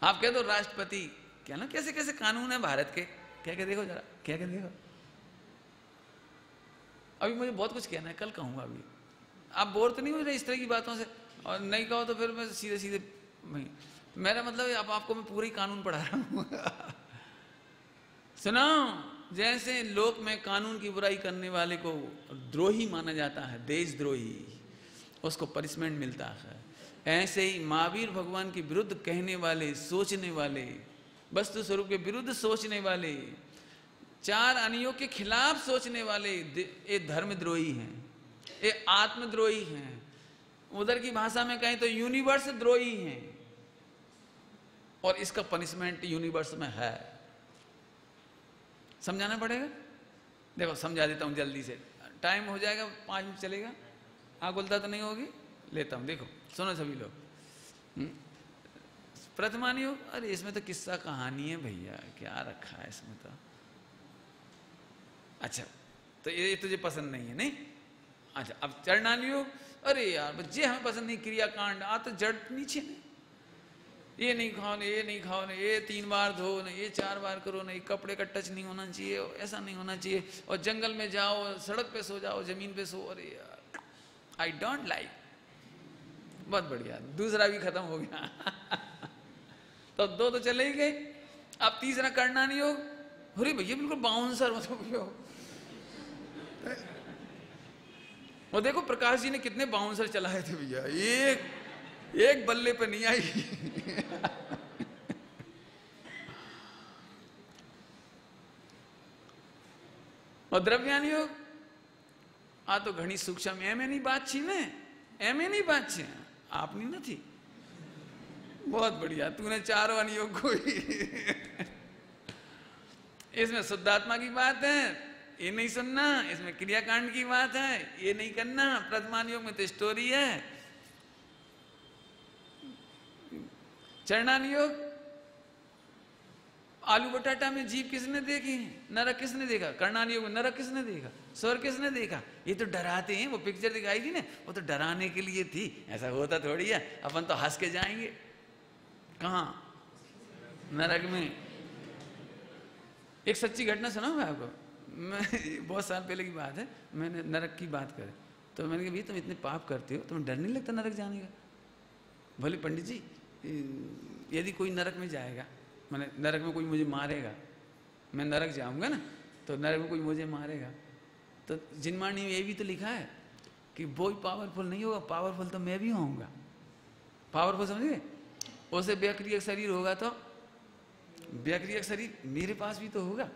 आप कह दो राष्ट्रपति, क्या ना कैसे कैसे कानून है भारत के, क्या क्या देखो जरा, क्या क्या देखो। अभी मुझे बहुत कुछ कहना है, कल कहूंगा। अभी आप बोर तो नहीं हो रहे इस तरह की बातों से? और नहीं कहो तो फिर मैं सीधे सीधे मेरा मतलब है, अब आपको मैं पूरा ही कानून पढ़ा रहा हूँ। सुनो, जैसे लोक में कानून की बुराई करने वाले को द्रोही माना जाता है, देशद्रोही, उसको पनिशमेंट मिलता है, ऐसे ही महावीर भगवान के विरुद्ध कहने वाले, सोचने वाले, वस्तु स्वरूप के विरुद्ध सोचने वाले, चार अनियों के खिलाफ सोचने वाले, ये धर्मद्रोही हैं, ये आत्मद्रोही हैं। उधर की भाषा में कहें तो यूनिवर्स द्रोही हैं, और इसका पनिशमेंट यूनिवर्स में है। समझाना पड़ेगा। देखो समझा देता हूं जल्दी से, टाइम हो जाएगा, 5 मिनट चलेगा, आकुलता तो नहीं होगी। लेता हूं, देखो सुनो सभी लोग। प्रथमान योग, अरे इसमें तो किस्सा कहानी है भैया, क्या रखा है इसमें तो। अच्छा तो ये तुझे पसंद नहीं है, नहीं? अच्छा अब चरणान योग, अरे यार बच्चे हमें पसंद नहीं, क्रियाकांड आ तो जड़ नीचे नहीं, ये नहीं खाओ ना, ये नहीं खाओ ना, ये 3 बार धो ना, ये 4 बार करो ना, ये कपड़े का टच नहीं होना चाहिए, ऐसा नहीं होना चाहिए, और जंगल में जाओ, सड़क पे सो जाओ, जमीन पे सो। अरे यार आई डोंट लाइक। बहुत बढ़िया, दूसरा भी खत्म हो गया। तो 2 तो चले ही गए। अब तीसरा करना नहीं हो, अरे भैया बिल्कुल बाउंसर मतलब। वो देखो प्रकाश जी ने कितने बाउंसर चलाए थे भैया, एक बल्ले पे नहीं आई। और द्रव्यान योग, आ तो घनी सूक्ष्म एम नहीं बात छी ने, एम नहीं बात छे, आपनी नहीं। बहुत बढ़िया, तूने चारों अनियोग को ही। इसमें शुद्धात्मा की बात है, ये नहीं सुनना, इसमें क्रियाकांड की बात है, ये नहीं करना। प्रथमान योग में तो स्टोरी है। चरणान योग, आलू बटाटा में जीव किसने देखी, नरक किसने देखा? करणान योग में नरक किसने देखा, स्वर्ग किसने देखा? ये तो डराते हैं, वो पिक्चर दिखाई थी ना, वो तो डराने के लिए थी, ऐसा होता थोड़ी है। अपन तो हंस के जाएंगे। कहाँ? नरक में। एक सच्ची घटना सुनाऊं मैं आपको। मैं बहुत साल पहले की बात है, मैंने नरक की बात करी तो मैंने कहा भाई तुम इतने पाप करते हो, तुम्हें डर नहीं लगता नरक जाने का? बोले पंडित जी यदि कोई नरक में जाएगा, मैंने नरक में कोई मुझे मारेगा, मैं नरक जाऊंगा ना, तो नरक में कोई मुझे मारेगा, तो जिनवाणी में ये भी तो लिखा है कि वो पावरफुल नहीं होगा, पावरफुल तो मैं भी होऊंगा। पावरफुल समझिए, उसे व्याक्रिय शरीर होगा तो व्याक्रिय शरीर मेरे पास भी तो होगा,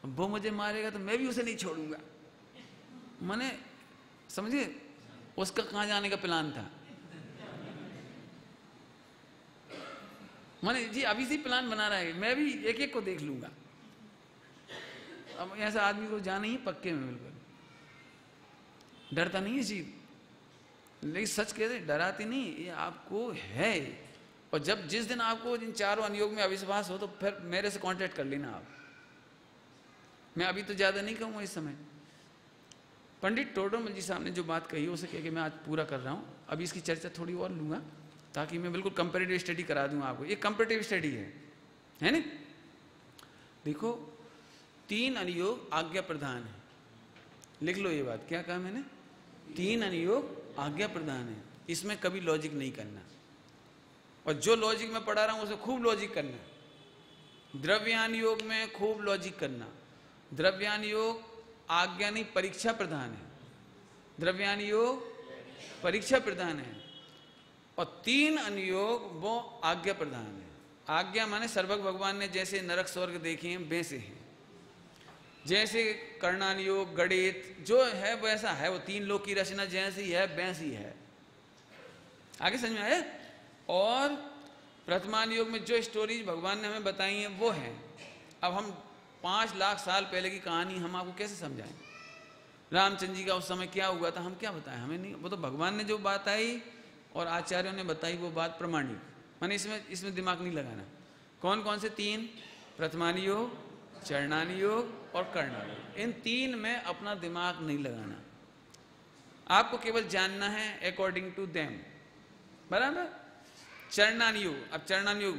वो मुझे मारेगा तो मैं भी उसे नहीं छोड़ूंगा। मैंने समझिए उसका कहाँ जाने का प्लान था। मैंने जी अभी से प्लान बना रहा है, मैं भी एक एक को देख लूंगा। अब ऐसा आदमी को जाना ही पक्के में, बिल्कुल डरता नहीं है जीव, लेकिन सच कहते डराते नहीं, ये आपको है। और जब जिस दिन आपको इन चारों अनियोग में अविश्वास हो तो फिर मेरे से कांटेक्ट कर लेना आप। मैं अभी तो ज्यादा नहीं कहूँगा इस समय। पंडित टोडरमल जी साहब ने जो बात कही उसे कह के मैं आज पूरा कर रहा हूँ। अभी इसकी चर्चा थोड़ी और लूँगा ताकि मैं बिल्कुल कंपैरेटिव स्टडी करा दूँ आपको। ये कंपैरेटिव स्टडी है ना। देखो 3 अनुयोग आज्ञा प्रधान है, लिख लो ये बात। क्या कहा मैंने? 3 अनुयोग आज्ञा प्रधान है, इसमें कभी लॉजिक नहीं करना, और जो लॉजिक मैं पढ़ा रहा हूँ उसे खूब लॉजिक करना। द्रव्यान योग में खूब लॉजिक करना। द्रव्यान योग आज्ञा नहीं परीक्षा प्रधान है, द्रव्यान योग परीक्षा प्रधान है, और 3 अनुयोग वो आज्ञा प्रधान है। आज्ञा माने सर्वज्ञ भगवान ने जैसे नरक स्वर्ग देखे हैं वैसे हैं, जैसे कर्णान योग गणित जो है वैसा है, वो 3 लोक की रचना जैसी है वैसी है। आगे समझ में आया? और प्रथमान योग में जो स्टोरीज भगवान ने हमें बताई हैं वो है। अब हम 5 लाख साल पहले की कहानी हम आपको कैसे समझाएं? रामचंद्र जी का उस समय क्या हुआ था हम क्या बताएं? हमें नहीं, वो तो भगवान ने जो बात आई और आचार्यों ने बताई वो बात प्रमाणिक, माने इसमें दिमाग नहीं लगाना। कौन कौन से तीन? प्रथमानी योग, चरणानी योग और कर्णानी योग। इन तीन में अपना दिमाग नहीं लगाना, आपको केवल जानना है अकॉर्डिंग टू देम, बराबर। चरणानी योग, अब चरणानी योग,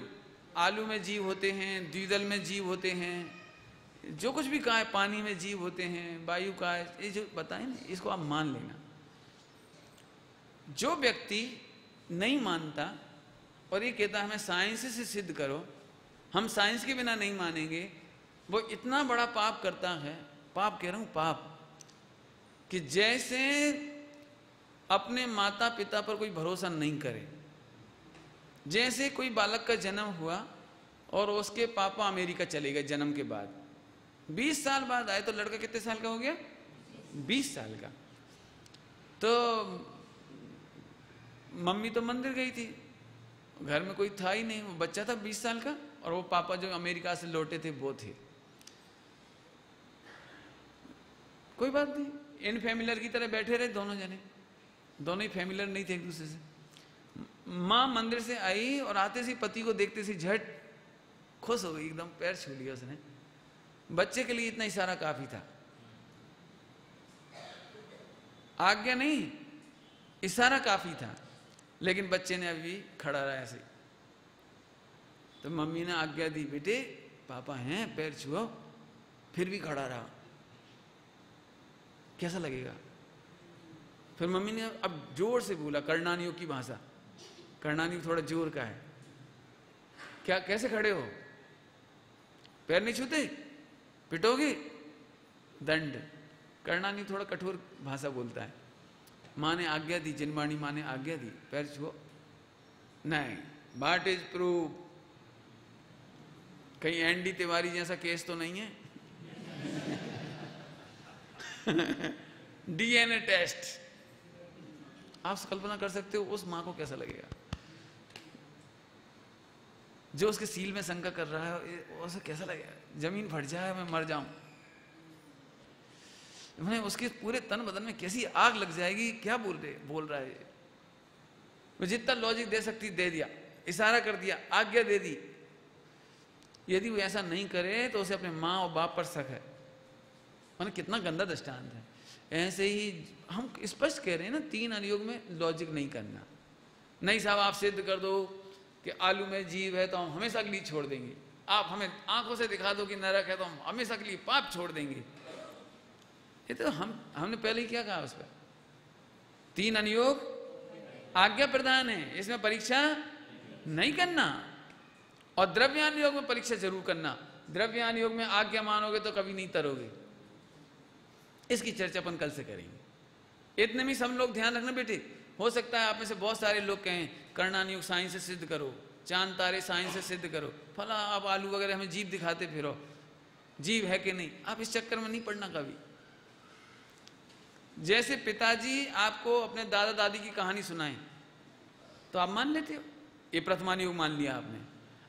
आलू में जीव होते हैं, द्विदल में जीव होते हैं, जो कुछ भी कहा है, पानी में जीव होते हैं, वायु का है, ये जो बताए ना, इसको आप मान लेना। जो व्यक्ति नहीं मानता और ये कहता हमें साइंस से सिद्ध करो, हम साइंस के बिना नहीं मानेंगे, वो इतना बड़ा पाप करता है, पाप कह रहा हूं पाप, कि जैसे अपने माता पिता पर कोई भरोसा नहीं करे। जैसे कोई बालक का जन्म हुआ और उसके पापा अमेरिका चले गए जन्म के बाद, 20 साल बाद आए, तो लड़का कितने साल का हो गया? 20 साल का। तो मम्मी तो मंदिर गई थी, घर में कोई था ही नहीं, वो बच्चा था 20 साल का, और वो पापा जो अमेरिका से लौटे थे वो थे। कोई बात नहीं, इन फैमिलियर की तरह बैठे रहे दोनों जने, दोनों ही फैमिलियर नहीं थे एक दूसरे से। माँ मंदिर से आई और आते से पति को देखते से झट खुश हो गई, एकदम पैर छू लिया उसने। बच्चे के लिए इतना इशारा काफी था, आज्ञा नहीं, इशारा काफी था। लेकिन बच्चे ने अभी खड़ा रहा ऐसे, तो मम्मी ने आज्ञा दी, बेटे पापा हैं, पैर छुओ, फिर भी खड़ा रहा, कैसा लगेगा? फिर मम्मी ने अब जोर से बोला, कर्णानियों की भाषा, कर्णानी थोड़ा जोर का है, क्या कैसे खड़े हो? पैर नहीं छूते, पिटोगे, दंड। कर्णानी थोड़ा कठोर भाषा बोलता है। माँ ने आज्ञा दी, जिनवाणी माँ ने आज्ञा दी, पैर छुओ, नहीं, बाट इज प्रूफ। कहीं एनडी तिवारी जैसा केस तो नहीं है? DNA test. आप कल्पना कर सकते हो उस माँ को कैसा लगेगा जो उसके सील में शंका कर रहा है, उसे कैसा लगेगा? जमीन फट जाए, मैं मर जाऊं, मैंने उसके पूरे तन बदन में कैसी आग लग जाएगी, क्या बोल रहा है। वो जितना लॉजिक दे सकती दे दिया, इशारा कर दिया, आज्ञा दे दी। यदि वो ऐसा नहीं करे तो उसे अपने माँ और बाप पर शक है। मैंने कितना गंदा दृष्टांत है। ऐसे ही हम स्पष्ट कह रहे हैं ना, 3 अनुयोग में लॉजिक नहीं करना। नहीं साहब आप सिद्ध कर दो कि आलू में जीव है तो हम हमेशा के लिए छोड़ देंगे, आप हमें आंखों से दिखा दो कि नरक है तो हम हमेशा के लिए पाप छोड़ देंगे। ये तो हमने पहले ही क्या कहा उस पर? 3 अनुयोग आज्ञा प्रदान है, इसमें परीक्षा नहीं करना, और द्रव्यान योग में परीक्षा जरूर करना। द्रव्यान योग में आज्ञा मानोगे तो कभी नहीं तरोगे। इसकी चर्चा अपन कल से करेंगे। इतने में सब लोग ध्यान रखना बेटे। हो सकता है आप में से बहुत सारे लोग कहें कर्णानुयोग साइंस से सिद्ध करो, चांद तारे साइंस से सिद्ध करो, फला आप आलू वगैरह हमें जीव दिखाते फिरो, जीव है कि नहीं। आप इस चक्कर में नहीं पड़ना कभी। जैसे पिताजी आपको अपने दादा दादी की कहानी सुनाएं तो आप मान लेते हो, ये प्रथमान योग मान लिया आपने।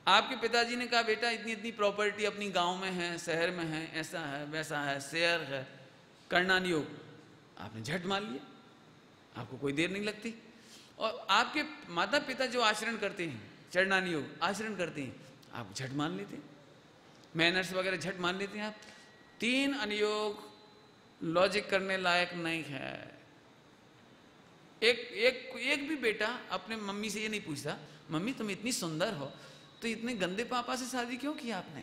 आपके पिताजी ने कहा बेटा इतनी इतनी प्रॉपर्टी अपनी गांव में है, शहर में है, ऐसा है वैसा है, शेयर है, कर्णान योग, आपने झट मान लिया, आपको कोई देर नहीं लगती। और आपके माता पिता जो आचरण करते हैं, चरणान योग आचरण करते हैं, आप झट मान लेते हैं, मैनर्स वगैरह झट मान लेते हैं आप। 3 अनुयोग लॉजिक करने लायक नहीं है। एक भी बेटा अपने मम्मी से ये नहीं पूछता, मम्मी तुम इतनी सुंदर हो तो इतने गंदे पापा से शादी क्यों की आपने?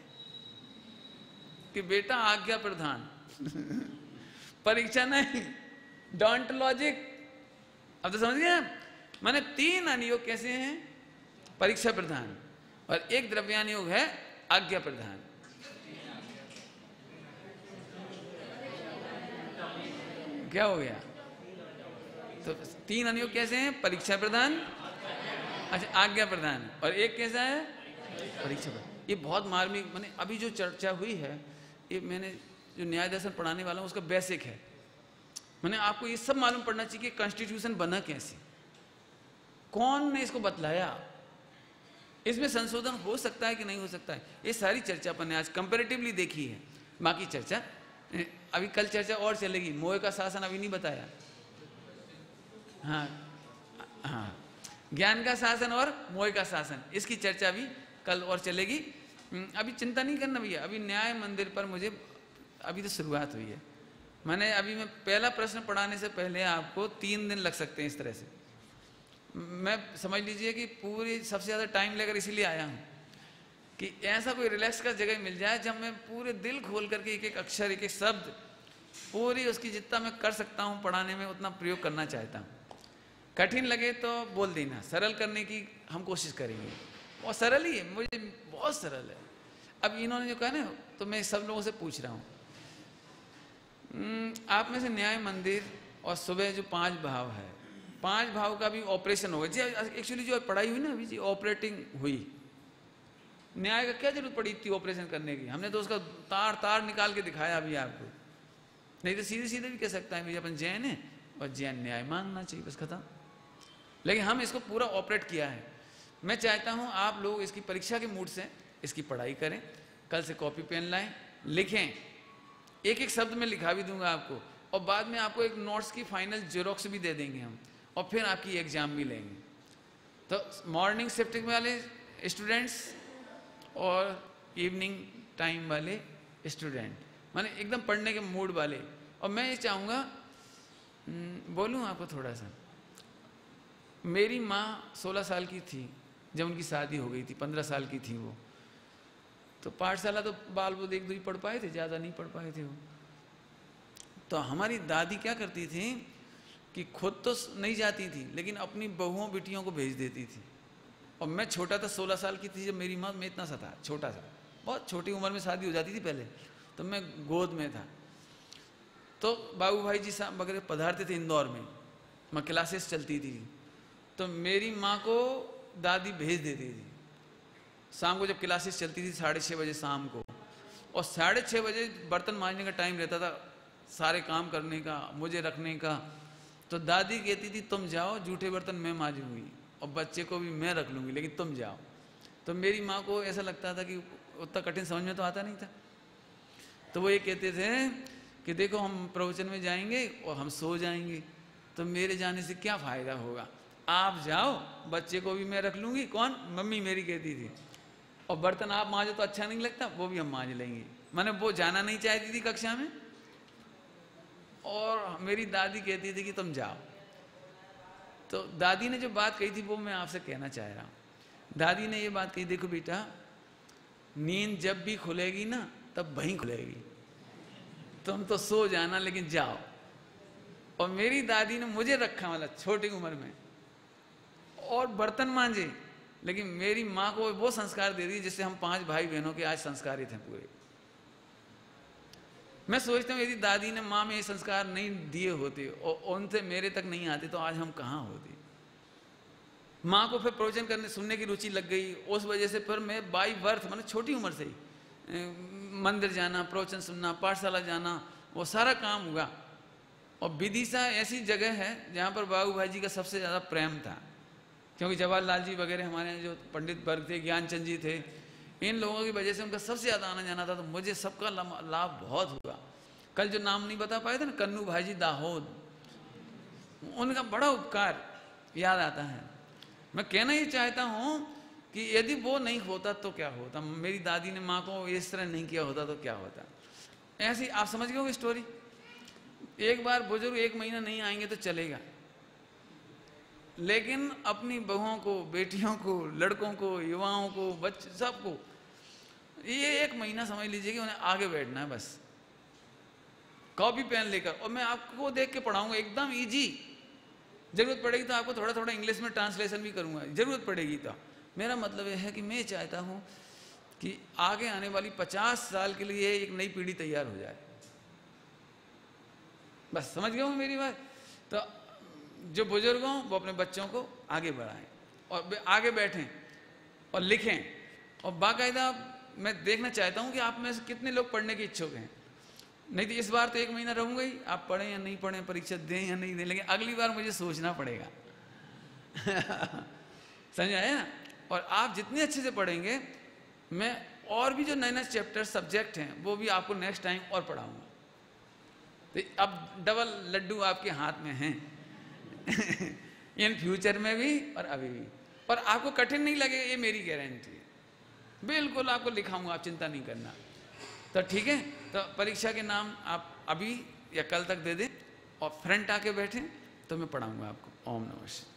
कि बेटा आज्ञा प्रधान परीक्षा नहीं, डोंट लॉजिक। अब तो समझ गए आप? माने 3 अनुयोग कैसे हैं? परीक्षा प्रधान, और एक द्रव्यान योग है आज्ञा प्रधान। क्या हो गया? तो 3 अनुयोग कैसे हैं? परीक्षा प्रधान, अच्छा आज्ञा प्रधान, और एक कैसा है? परीक्षा प्रधान। ये बहुत मार्मिक, मैंने अभी जो चर्चा हुई है, ये मैंने जो न्याय दर्शन पढ़ाने वाला हूँ उसका बेसिक है। मैंने आपको ये सब मालूम पड़ना चाहिए कि कॉन्स्टिट्यूशन बना कैसे, कौन ने इसको बतलाया, इसमें संशोधन हो सकता है कि नहीं हो सकता है। ये सारी चर्चा अपन ने आज कंपैरेटिवली देखी है। बाकी चर्चा अभी कल चर्चा और चलेगी। मोह का शासन अभी नहीं बताया। हाँ हाँ, ज्ञान का शासन और मोह का शासन, इसकी चर्चा भी कल और चलेगी। अभी चिंता नहीं करना भैया, अभी न्याय मंदिर पर मुझे अभी तो शुरुआत हुई है। मैं पहला प्रश्न पढ़ाने से पहले आपको 3 दिन लग सकते हैं इस तरह से। मैं समझ लीजिए कि पूरी सबसे ज़्यादा टाइम लेकर इसीलिए आया हूँ कि ऐसा कोई रिलैक्स का जगह मिल जाए जब मैं पूरे दिल खोल करके एक एक अक्षर, एक एक शब्द, पूरी उसकी जितना मैं कर सकता हूँ पढ़ाने में उतना प्रयोग करना चाहता हूँ। कठिन लगे तो बोल देना, सरल करने की हम कोशिश करेंगे। बहुत सरल ही है, मुझे बहुत सरल है। अब इन्होंने जो कहा ना, तो मैं सब लोगों से पूछ रहा हूँ, आप में से न्याय मंदिर और सुबह जो 5 भाव है, 5 भाव का भी ऑपरेशन होगा जी। एक्चुअली जो पढ़ाई हुई ना अभी जी, ऑपरेटिंग हुई, न्याय का क्या जरूरत पड़ी थी ऑपरेशन करने की? हमने तो उसका तार तार निकाल के दिखाया अभी आपको। नहीं तो सीधे सीधे भी कह सकता है भैया अपन जैन है और जैन न्याय मांगना चाहिए, बस खत्म। लेकिन हम इसको पूरा ऑपरेट किया है। मैं चाहता हूं आप लोग इसकी परीक्षा के मूड से इसकी पढ़ाई करें। कल से कॉपी पेन लाएं, लिखें, एक एक शब्द में लिखा भी दूंगा आपको, और बाद में आपको एक नोट्स की फाइनल जेरोक्स भी दे देंगे हम, और फिर आपकी एग्जाम भी लेंगे। तो मॉर्निंग शिफ्टिंग वाले स्टूडेंट्स और इवनिंग टाइम वाले स्टूडेंट, माने एकदम पढ़ने के मूड वाले। और मैं ये चाहूँगा, बोलूँ आपको थोड़ा सा, मेरी माँ 16 साल की थी जब उनकी शादी हो गई थी, 15 साल की थी वो। तो पाठशाला तो बाल बुध 1-2 ही पढ़ पाए थे, ज़्यादा नहीं पढ़ पाए थे वो। तो हमारी दादी क्या करती थी कि खुद तो नहीं जाती थी लेकिन अपनी बहुओं बेटियों को भेज देती थी। और मैं छोटा था, 16 साल की थी जब मेरी माँ, मैं इतना सा था, छोटा सा, बहुत छोटी उम्र में शादी हो जाती थी पहले, तो मैं गोद में था। तो बाबू भाई जी साहब वगैरह पधारते थे इंदौर में, मैं क्लासेस चलती थी, तो मेरी माँ को दादी भेज देती थी शाम को, जब क्लासेस चलती थी 6:30 बजे शाम को, और 6:30 बजे बर्तन मांजने का टाइम रहता था, सारे काम करने का, मुझे रखने का। तो दादी कहती थी तुम जाओ, जूठे बर्तन मैं मांजूंगी और बच्चे को भी मैं रख लूँगी, लेकिन तुम जाओ। तो मेरी माँ को ऐसा लगता था कि उतना कठिन समझ में तो आता नहीं था। तो वो ये कहते थे कि देखो हम प्रवचन में जाएंगे और हम सो जाएंगे, तो मेरे जाने से क्या फ़ायदा होगा, आप जाओ, बच्चे को भी मैं रख लूँगी। कौन? मम्मी मेरी कहती थी। और बर्तन आप मांजो तो अच्छा नहीं लगता, वो भी हम मांज लेंगे। मैंने वो जाना नहीं चाहती थी कक्षा में, और मेरी दादी कहती थी कि तुम जाओ। तो दादी ने जो बात कही थी वो मैं आपसे कहना चाह रहा हूँ। दादी ने ये बात कही, देखो बेटा, नींद जब भी खुलेगी ना तब वहीं खुलेगी, तुम तो सो जाना लेकिन जाओ। और मेरी दादी ने मुझे रखा, मतलब छोटी उम्र में, और बर्तन मांजे, लेकिन मेरी माँ को वो संस्कार दे दिए जिससे हम 5 भाई बहनों के आज संस्कारित हैं पूरे। मैं सोचता हूँ यदि दादी ने माँ में ये संस्कार नहीं दिए होते और उनसे मेरे तक नहीं आते तो आज हम कहाँ होते। माँ को फिर प्रवचन करने सुनने की रुचि लग गई, उस वजह से फिर मैं बाई बर्थ, मतलब छोटी उम्र से ही मंदिर जाना, प्रवचन सुनना, पाठशाला जाना, वो सारा काम हुआ। और विदिशा ऐसी जगह है जहाँ पर बाबू भाई जी का सबसे ज़्यादा प्रेम था, क्योंकि जवाहरलाल जी वगैरह हमारे जो पंडित वर्ग थे, ज्ञानचंद जी थे, इन लोगों की वजह से उनका सबसे ज़्यादा आना जाना था। तो मुझे सबका लाभ बहुत हुआ। कल जो नाम नहीं बता पाए थे ना, कन्नू भाई जी दाहोद, उनका बड़ा उपकार याद आता है। मैं कहना ये चाहता हूँ कि यदि वो नहीं होता तो क्या होता, मेरी दादी ने माँ को इस तरह नहीं किया होता तो क्या होता। ऐसी आप समझ गए होंगे स्टोरी। एक बार बुजुर्ग 1 महीना नहीं आएंगे तो चलेगा, लेकिन अपनी बहुओं को, बेटियों को, लड़कों को, युवाओं को, बच्चे, सबको ये 1 महीना समझ लीजिए कि उन्हें आगे बैठना है बस, कॉपी पेन लेकर। और मैं आपको देख के पढ़ाऊंगा एकदम इजी। जरूरत पड़ेगी तो आपको थोड़ा थोड़ा इंग्लिश में ट्रांसलेशन भी करूंगा, जरूरत पड़ेगी तो। मेरा मतलब यह है कि मैं चाहता हूं कि आगे आने वाली 50 साल के लिए एक नई पीढ़ी तैयार हो जाए। बस समझ गए हो मेरी बात। तो जो बुजुर्ग हों वो अपने बच्चों को आगे बढ़ाएं और आगे बैठें और लिखें। और बाकायदा मैं देखना चाहता हूं कि आप में से कितने लोग पढ़ने के इच्छुक हैं। नहीं तो इस बार तो 1 महीना रहूंगा ही, आप पढ़ें या नहीं पढ़ें, परीक्षा दें या नहीं दें, लेकिन अगली बार मुझे सोचना पड़ेगा। समझ आया ना। और आप जितने अच्छे से पढ़ेंगे, मैं और भी जो नए नए चैप्टर सब्जेक्ट हैं वो भी आपको नेक्स्ट टाइम और पढ़ाऊंगा। तो अब डबल लड्डू आपके हाथ में हैं। इन फ्यूचर में भी और अभी भी। और आपको कठिन नहीं लगेगा, ये मेरी गारंटी है। बिल्कुल आपको लिखाऊंगा, आप चिंता नहीं करना। तो ठीक है, तो परीक्षा के नाम आप अभी या कल तक दे दें और फ्रंट आके बैठें तो मैं पढ़ाऊंगा आपको। ओम नमः शिवाय।